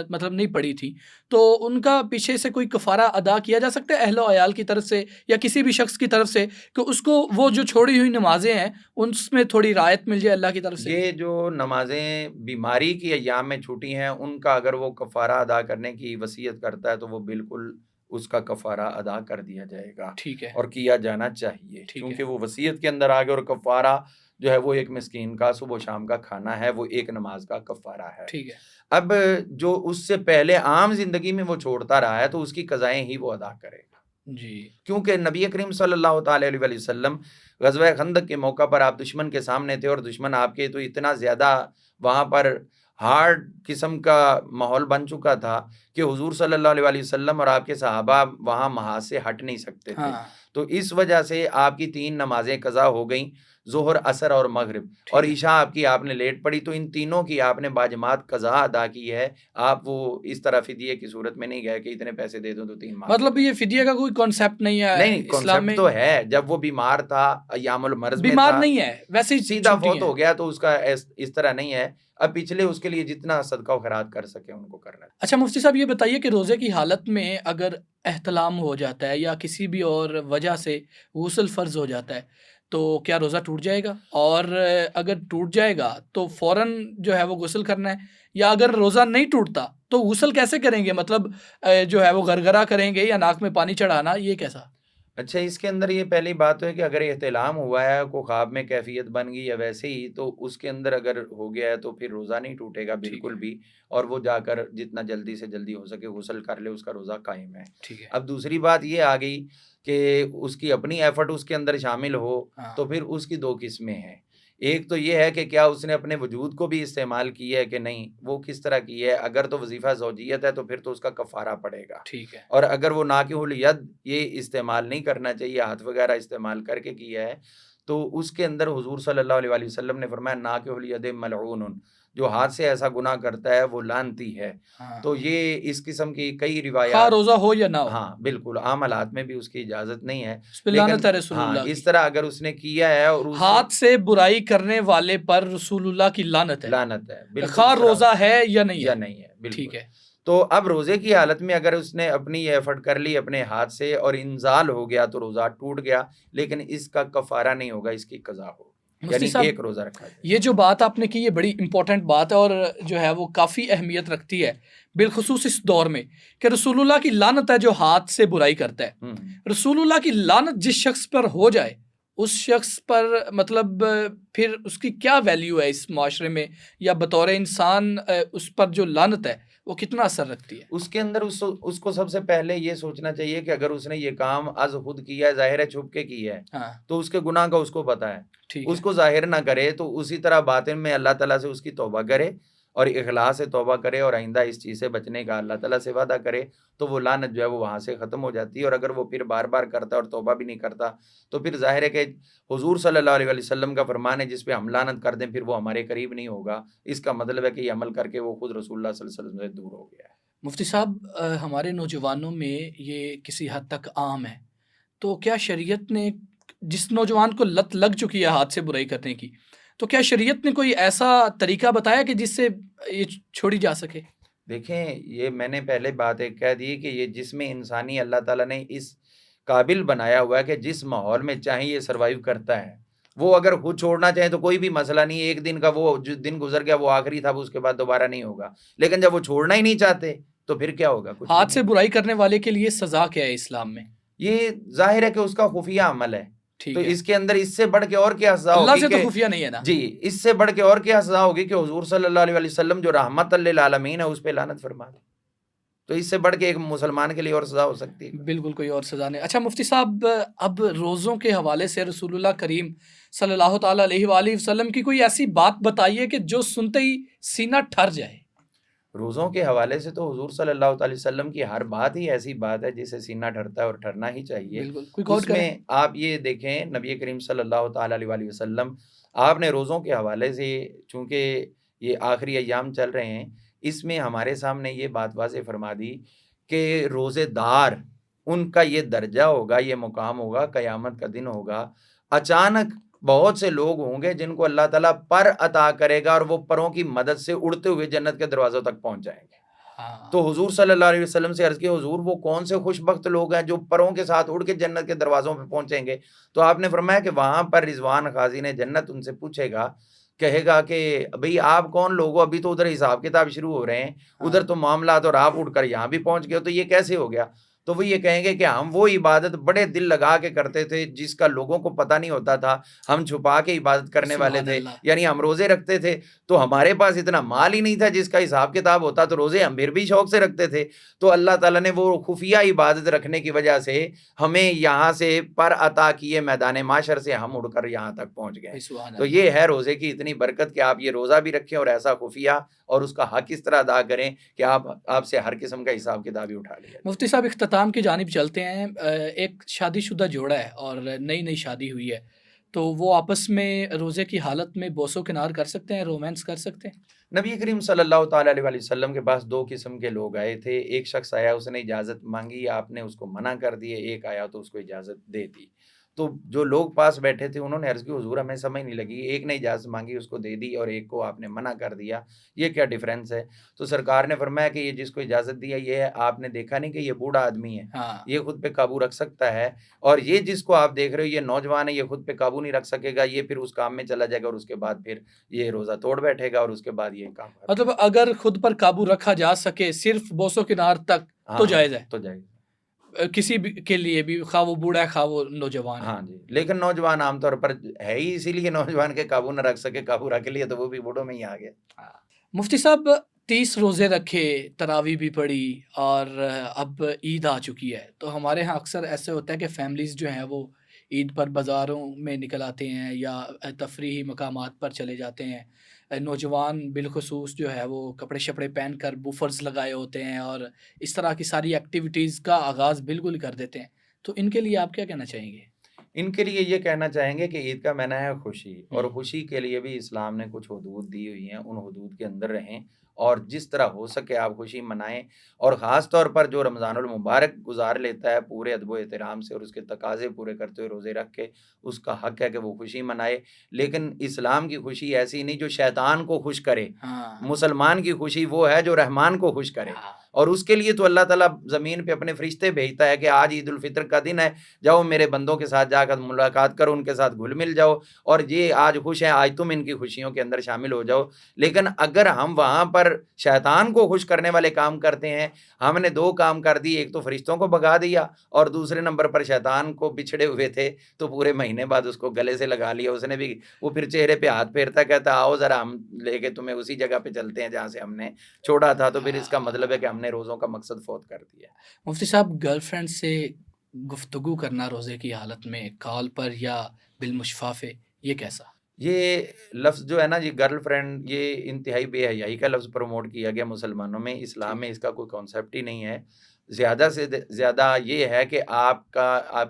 مطلب نہیں پڑھی تھی، تو ان کا پیچھے سے کوئی کفارہ ادا کیا جا سکتا ہے اہل و عیال کی طرف سے یا کسی بھی شخص کی طرف سے، کہ اس کو وہ جو چھوڑی ہوئی نمازیں ہیں اس میں تھوڑی رعایت مل جائے اللہ کی طرف سے؟ یہ جو نمازیں بیماری کی ایام میں چھوٹی ہیں ان کا اگر وہ کفارہ ادا کرنے کی وصیت کرتا ہے تو وہ بالکل اس کا کفارہ ادا کر دیا جائے گا، ٹھیک ہے، اور کیا جانا چاہیے، کیونکہ وہ وصیت کے اندر آگے، اور کفارہ جو ہے وہ ایک مسکین کا صبح و شام کا کھانا ہے، وہ ایک نماز کا کفارہ ہے۔ ٹھیک ہے، اب جو اس سے پہلے عام زندگی میں وہ چھوڑتا رہا ہے تو اس کی قضائیں ہی وہ ادا کرے گا، جی کیونکہ نبی کریم صلی اللہ تعالی علیہ وسلم غزوہ خندق کے موقع پر آپ دشمن کے سامنے تھے، اور دشمن آپ کے تو اتنا زیادہ وہاں پر ہارڈ قسم کا ماحول بن چکا تھا کہ حضور صلی اللہ علیہ وسلم اور آپ کے صحابہ وہاں محاذ سے ہٹ نہیں سکتے تھے، تو اس وجہ سے آپ کی 3 نمازیں قضا ہو گئیں، ظہر، عصر اور مغرب، اور عشاء آپ نے لیٹ پڑھی، تو ان تینوں کی آپ نے باجماعت قضا ادا کی ہے۔ آپ وہ اس طرح فدیے کی صورت میں نہیں گئے کہ اتنے پیسے دے دوں تو 3 ماہ، مطلب یہ فدیہ کا کوئی کانسیپٹ نہیں ہے نہیں، اسلام میں؟ کانسیپٹ تو ہے، جب وہ بیمار تھا، ایام المرض میں بیمار تھا، نہیں ہے، ویسے ہی سیدھا چھٹی فوت ہے۔ ہو گیا تو اس کا اس طرح نہیں ہے، اب پچھلے اس کے لیے جتنا صدقہ و خیرات کر سکے ان کو کرنا ہے۔ اچھا مفتی صاحب، یہ بتائیے کہ روزے کی حالت میں اگر احتلام ہو جاتا ہے یا کسی بھی اور وجہ سے غسل فرض ہو جاتا ہے تو کیا روزہ ٹوٹ جائے گا؟ اور اگر ٹوٹ جائے گا تو فوراً جو ہے وہ غسل کرنا ہے، یا اگر روزہ نہیں ٹوٹتا تو غسل کیسے کریں گے؟ مطلب جو ہے وہ گرگرا کریں گے یا ناک میں پانی چڑھانا، یہ کیسا؟ اچھا، اس کے اندر یہ پہلی بات ہے کہ اگر احتلام ہوا ہے، کو خواب میں کیفیت بن گئی یا ویسے ہی، تو اس کے اندر اگر ہو گیا ہے تو پھر روزہ نہیں ٹوٹے گا بالکل بھی، اور وہ جا کر جتنا جلدی سے جلدی ہو سکے غسل کر لے، اس کا روزہ قائم ہے۔ ٹھیک ہے، اب دوسری بات یہ آ گئی کہ اس کی اپنی ایفرٹ اس کے اندر شامل ہو، تو پھر اس کی 2 قسمیں ہیں۔ ایک تو یہ ہے کہ کیا اس نے اپنے وجود کو بھی استعمال کیا ہے کہ نہیں، وہ کس طرح کی ہے، اگر تو وظیفہ زوجیت ہے تو پھر تو اس کا کفارہ پڑے گا، ٹھیک ہے، اور اگر وہ ناکح الید یہ استعمال نہیں کرنا چاہیے، ہاتھ وغیرہ استعمال کر کے کیا ہے، تو اس کے اندر حضور صلی اللہ علیہ وسلم نے فرمایا ناکح الید ملعون، جو ہاتھ سے ایسا گناہ کرتا ہے وہ لعنتی ہے۔ تو یہ اس قسم کی کئی خواہ روایات، روزہ ہو یا نہ ہو، ہاں بالکل، عام حالات میں بھی اس کی اجازت نہیں ہے، اس پہ لعنت ہے رسول ہاں اللہ اس کی۔ طرح اگر اس نے کیا ہے اور ہاتھ سے برائی کرنے والے پر رسول اللہ کی لعنت ہے، لعنت ہے، بالکل خواہ روزہ ہے یا نہیں یا ہے۔ نہیں ہے، بالکل۔ ٹھیک ہے، تو اب روزے کی حالت میں اگر اس نے اپنی ایفرٹ کر لی اپنے ہاتھ سے اور انزال ہو گیا تو روزہ ٹوٹ گیا، لیکن اس کا کفارہ نہیں ہوگا، اس کی قضا ہوگی، یعنی ایک روزہ رکھا جائے۔ یہ جو بات آپ نے کی یہ بڑی امپورٹنٹ بات ہے، اور جو ہے وہ کافی اہمیت رکھتی ہے بالخصوص اس دور میں، کہ رسول اللہ کی لعنت ہے جو ہاتھ سے برائی کرتا ہے۔ رسول اللہ کی لعنت جس شخص پر ہو جائے، اس شخص پر مطلب پھر اس کی کیا ویلیو ہے اس معاشرے میں، یا بطور انسان اس پر جو لعنت ہے وہ کتنا اثر رکھتی ہے؟ اس کے اندر اس کو سب سے پہلے یہ سوچنا چاہیے کہ اگر اس نے یہ کام از خود کیا ہے، ظاہر ہے چھپ کے کیا ہے، تو اس کے گناہ کا اس کو پتہ ہے، اس کو ظاہر نہ کرے، تو اسی طرح باطن میں اللہ تعالیٰ سے اس کی توبہ کرے اور اخلاص سے توبہ کرے اور آئندہ اس چیز سے بچنے کا اللہ تعالیٰ سے وعدہ کرے، تو وہ لعنت جو ہے وہ وہاں سے ختم ہو جاتی ہے۔ اور اگر وہ پھر بار بار کرتا ہے اور توبہ بھی نہیں کرتا تو پھر ظاہر ہے کہ حضور صلی اللہ علیہ وسلم کا فرمان ہے جس پہ ہم لعنت کر دیں پھر وہ ہمارے قریب نہیں ہوگا، اس کا مطلب ہے کہ یہ عمل کر کے وہ خود رسول اللہ صلی اللہ علیہ وسلم سے دور ہو گیا ہے۔ مفتی صاحب، ہمارے نوجوانوں میں یہ کسی حد تک عام ہے، تو کیا شریعت نے جس نوجوان کو لت لگ چکی ہے ہاتھ سے برائی کرنے کی، تو کیا شریعت نے کوئی ایسا طریقہ بتایا کہ جس سے یہ چھوڑی جا سکے؟ دیکھیں، یہ میں نے پہلے بات ایک کہہ دی کہ یہ جسم انسانی اللہ تعالیٰ نے اس قابل بنایا ہوا ہے کہ جس ماحول میں چاہیں یہ سروائیو کرتا ہے، وہ اگر خود چھوڑنا چاہیں تو کوئی بھی مسئلہ نہیں، ایک دن کا وہ جو دن گزر گیا وہ آخری تھا، اس کے بعد دوبارہ نہیں ہوگا، لیکن جب وہ چھوڑنا ہی نہیں چاہتے تو پھر کیا ہوگا؟ کچھ ہاتھ سے برائی کرنے والے کے لیے سزا کیا ہے اسلام میں؟ یہ ظاہر ہے کہ اس کا خفیہ عمل ہے، ٹھیک تو ہے، اس کے اندر اس سے بڑھ کے اور کیا سزا اللہ ہوگی سے تو کہ خفیہ نہیں ہے نا؟ جی اس سے بڑھ کے اور کیا سزا ہوگی کہ حضور صلی اللہ علیہ وسلم جو رحمت للعالمین ہے اس پہ لعنت فرما دی. تو اس سے بڑھ کے ایک مسلمان کے لیے اور سزا ہو سکتی ہے؟ بالکل کوئی اور سزا نہیں. اچھا مفتی صاحب، اب روزوں کے حوالے سے رسول اللہ کریم صلی اللہ تعالیٰ علیہ وآلہ وسلم کی کوئی ایسی بات بتائیے کہ جو سنتے ہی سینہ ٹھر جائے. روزوں کے حوالے سے تو حضور صلی اللہ تعالی وسلم کی ہر بات ہی ایسی بات ہے جسے سینہ ٹھرتا ہے اور ٹھرنا ہی چاہیے. بالکل، کوئی کوٹ اس میں کریں. آپ یہ دیکھیں نبی کریم صلی اللہ تعالی علیہ وآلہ وسلم آپ نے روزوں کے حوالے سے، چونکہ یہ آخری ایام چل رہے ہیں، اس میں ہمارے سامنے یہ بات واضح فرما دی کہ روزے دار ان کا یہ درجہ ہوگا، یہ مقام ہوگا، قیامت کا دن ہوگا. اچانک بہت سے لوگ ہوں گے جن کو اللہ تعالیٰ پر عطا کرے گا اور وہ پروں کی مدد سے اڑتے ہوئے جنت کے دروازوں تک پہنچ جائیں گے. ہاں، تو حضور صلی اللہ علیہ وسلم سے عرض کی حضور وہ کون سے خوش بخت لوگ ہیں جو پروں کے ساتھ اڑ کے جنت کے دروازوں پہ پہنچیں گے؟ تو آپ نے فرمایا کہ وہاں پر رضوان خازن جنت ان سے پوچھے گا، کہے گا کہ بھئی آپ کون لوگ ہو؟ ابھی تو ادھر حساب کتاب شروع ہو رہے ہیں، ادھر تو معاملات، اور آپ اٹھ کر یہاں بھی پہنچ گئے، تو یہ کیسے ہو گیا؟ تو وہ یہ کہیں گے کہ ہم وہ عبادت بڑے دل لگا کے کرتے تھے جس کا لوگوں کو پتہ نہیں ہوتا تھا، ہم چھپا کے عبادت کرنے والے سبحان تھے، اللہ. یعنی ہم روزے رکھتے تھے تو ہمارے پاس اتنا مال ہی نہیں تھا جس کا حساب کتاب ہوتا، تو روزے ہم پھر بھی شوق سے رکھتے تھے. تو اللہ تعالیٰ نے وہ خفیہ عبادت رکھنے کی وجہ سے ہمیں یہاں سے پر عطا کیے، میدان معاشر سے ہم اڑ کر یہاں تک پہنچ گئے. سبحان تو اللہ. یہ ہے روزے کی اتنی برکت کہ آپ یہ روزہ بھی رکھیں اور ایسا خفیہ اور اس کا حق اس طرح ادا کریں کہ آپ سے ہر قسم کا حساب کتاب ہی اٹھا لیا جائے. مفتی صاحب اختتام کی جانب چلتے ہیں. ایک شادی شدہ جوڑا ہے اور نئی شادی ہوئی ہے، تو وہ آپس میں روزے کی حالت میں بوسو کنار کر سکتے ہیں، رومانس کر سکتے ہیں؟ نبی کریم صلی اللہ تعالیٰ علیہ وآلہ وسلم کے پاس دو قسم کے لوگ آئے تھے. ایک شخص آیا، اس نے اجازت مانگی، آپ نے اس کو منع کر دیے. ایک آیا تو اس کو اجازت دے دی. تو جو لوگ پاس بیٹھے تھے انہوں نے عرض کی حضور ہمیں سمجھ نہیں لگی، ایک نے اجازت مانگی اس کو دے دی اور ایک کو آپ نے منع کر دیا، یہ کیا ڈیفرنس ہے؟ تو سرکار نے فرمایا کہ یہ جس کو اجازت دیا یہ ہے، آپ نے دیکھا نہیں کہ یہ بوڑھا آدمی ہے، ہاں، یہ خود پہ قابو رکھ سکتا ہے، اور یہ جس کو آپ دیکھ رہے ہو یہ نوجوان ہے، یہ خود پہ قابو نہیں رکھ سکے گا، یہ پھر اس کام میں چلا جائے گا اور اس کے بعد پھر یہ روزہ توڑ بیٹھے گا اور اس کے بعد یہ کام کرے گا. مطلب اگر خود پر قابو رکھا جا سکے صرف بوسو کنار تک تو جائز ہے تو جائز. کسی بھی کے لیے بھی، خواہ وہ بوڑھا ہے خواہ وہ نوجوان ہے. ہاں جی، لیکن نوجوان عام طور پر ہے ہی اسی لیے نوجوان کے قابو نہ رکھ سکے، قابو رکھ لیے تو وہ بھی بوڑھوں میں ہی آ گیا. مفتی صاحب 30 روزے رکھے، تراویح بھی پڑھی، اور اب عید آ چکی ہے، تو ہمارے ہاں اکثر ایسے ہوتا ہے کہ فیملیز جو ہیں وہ عید پر بازاروں میں نکل آتے ہیں یا تفریحی مقامات پر چلے جاتے ہیں. نوجوان بالخصوص جو ہے وہ کپڑے شپڑے پہن کر بوفرز لگائے ہوتے ہیں اور اس طرح کی ساری ایکٹیویٹیز کا آغاز بالکل کر دیتے ہیں. تو ان کے لیے آپ کیا کہنا چاہیں گے؟ ان کے لیے یہ کہنا چاہیں گے کہ عید کا معنی ہے خوشی، اور ہوں. خوشی کے لیے بھی اسلام نے کچھ حدود دی ہوئی ہیں، ان حدود کے اندر رہیں اور جس طرح ہو سکے آپ خوشی منائیں. اور خاص طور پر جو رمضان المبارک گزار لیتا ہے پورے ادب و احترام سے اور اس کے تقاضے پورے کرتے ہوئے روزے رکھ کے، اس کا حق ہے کہ وہ خوشی منائے. لیکن اسلام کی خوشی ایسی نہیں جو شیطان کو خوش کرے، ہاں، مسلمان کی خوشی وہ ہے جو رحمان کو خوش کرے. ہاں، اور اس کے لیے تو اللہ تعالیٰ زمین پہ اپنے فرشتے بھیجتا ہے کہ آج عید الفطر کا دن ہے، جاؤ میرے بندوں کے ساتھ جا کر ملاقات کرو، ان کے ساتھ گھل مل جاؤ، اور یہ آج خوش ہیں، آج تم ان کی خوشیوں کے اندر شامل ہو جاؤ. لیکن اگر ہم وہاں پر شیطان کو خوش کرنے والے کام کرتے ہیں، ہم نے دو کام کر دی، ایک تو فرشتوں کو بھگا دیا اور دوسرے نمبر پر شیطان کو بچھڑے ہوئے تھے تو پورے مہینے بعد اس کو گلے سے لگا لیا. اس نے بھی، وہ پھر چہرے پہ ہاتھ پھیرتا کہتا آؤ ذرا ہم لے کے تمہیں اسی جگہ پہ چلتے ہیں جہاں سے ہم نے چھوڑا تھا. تو پھر اس کا مطلب ہے کہ ہم نے روزوں کا مقصد فوت کر دیا. مفتی صاحب گرل فرینڈ سے گفتگو کرنا روزے کی حالت میں کال پر یا بالمشفافے، یہ کیسا؟ یہ لفظ جو ہے نا، یہ گرل فرینڈ، یہ انتہائی بے حیائی کا لفظ پروموٹ کیا گیا مسلمانوں میں. اسلام میں اس کا کوئی کانسیپٹ ہی نہیں ہے. زیادہ سے زیادہ یہ ہے کہ آپ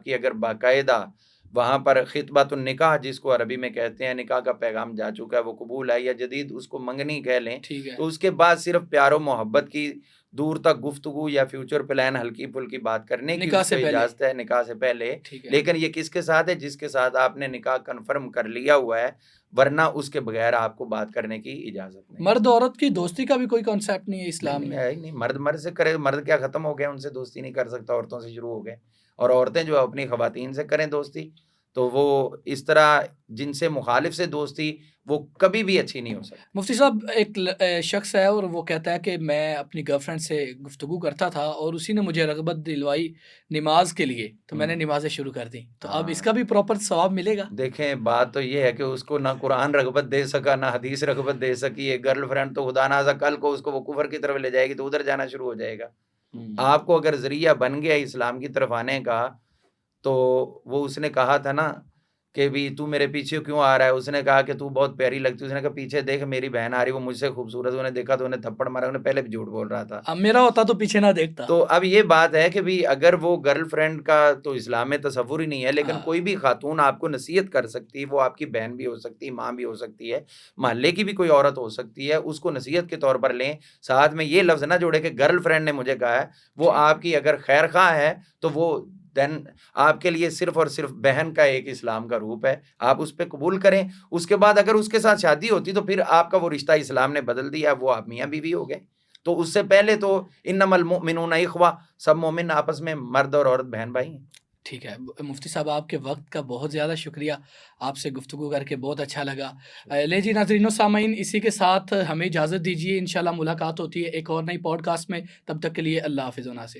کی اگر باقاعدہ وہاں پر خطبۃ النکاح جس کو عربی میں کہتے ہیں، نکاح کا پیغام جا چکا ہے، وہ قبول ہے، یا جدید اس کو منگنی کہہ لیں، ٹھیک ہے. تو اس کے بعد صرف پیار و محبت کی دور تک گفتگو یا فیوچر پلان ہلکی پھلکی بات کرنے کی نکاح اس سے کو پہلے. اجازت ہے نکاح سے پہلے. ٹھیک ہے. لیکن یہ کس کے ساتھ ہے؟ جس کے ساتھ آپ نے نکاح کنفرم کر لیا ہوا ہے، ورنہ اس کے بغیر آپ کو بات کرنے کی اجازت نہیں. مرد عورت کی دوستی کا بھی کوئی کانسیپٹ نہیں ہے اسلام نہیں میں. ہے ہی نہیں. مرد مرد سے کرے، مرد کیا ختم ہو گیا، ان سے دوستی نہیں کر سکتا، عورتوں سے شروع ہو گئے، اور عورتیں جو اپنی خواتین سے کریں دوستی تو وہ اس طرح جن سے مخالف سے دوستی وہ کبھی بھی اچھی نہیں ہو سکتی۔ مفتی صاحب ایک شخص ہے اور وہ کہتا ہے کہ میں اپنی گرل فرینڈ سے گفتگو کرتا تھا اور اسی نے مجھے رغبت دلوائی نماز کے لیے، تو میں نے نمازیں شروع کر دی، تو اب اس کا بھی پراپر ثواب ملے گا؟ دیکھیں بات تو یہ ہے کہ اس کو نہ قرآن رغبت دے سکا نہ حدیث رغبت دے سکی ہے، گرل فرینڈ تو خدا نازا کل کو اس کو وہ کفر کی طرف لے جائے گی تو ادھر جانا شروع ہو جائے گا۔ آپ کو اگر ذریعہ بن گیا اسلام کی طرف آنے کا، تو وہ اس نے کہا تھا نا کہ بھی تو میرے پیچھے کیوں آ رہا ہے، اس نے کہا کہ تو بہت پیاری لگتی ہے، اس نے کہا پیچھے دیکھ میری بہن آ رہی وہ مجھ سے خوبصورت، انہیں دیکھا تو انہیں تھپڑ مارا، انہیں پہلے بھی جھوٹ بول رہا تھا۔ اب میرا ہوتا تو پیچھے نہ دیکھتا۔ تو اب یہ بات ہے کہ بھی اگر وہ گرل فرینڈ کا تو اسلام میں تصور ہی نہیں ہے، لیکن کوئی بھی خاتون آپ کو نصیحت کر سکتی، وہ آپ کی بہن بھی ہو سکتی، ماں بھی ہو سکتی ہے، محلے کی بھی کوئی عورت ہو سکتی ہے، اس کو نصیحت کے طور پر لیں، ساتھ میں یہ لفظ نہ جوڑے کہ گرل فرینڈ نے مجھے کہا ہے، وہ آپ کی اگر خیر خواہ ہے تو وہ دین آپ کے لیے صرف اور صرف بہن کا ایک اسلام کا روپ ہے، آپ اس پہ قبول کریں۔ اس کے بعد اگر اس کے ساتھ شادی ہوتی تو پھر آپ کا وہ رشتہ اسلام نے بدل دیا، وہ آپ میاں بیوی ہو گئے۔ تو اس سے پہلے تو انما المؤمنون اخوہ، سب مومن آپس میں مرد اور عورت بہن بھائی ہیں۔ ٹھیک ہے مفتی صاحب، آپ کے وقت کا بہت زیادہ شکریہ، آپ سے گفتگو کر کے بہت اچھا لگا۔ لے جی ناظرین و سامعین، اسی کے ساتھ ہمیں اجازت دیجیے، انشاءاللہ ملاقات ہوتی ہے ایک اور نئی پوڈ کاسٹ میں، تب تک کے لیے اللہ حافظ و ناصر۔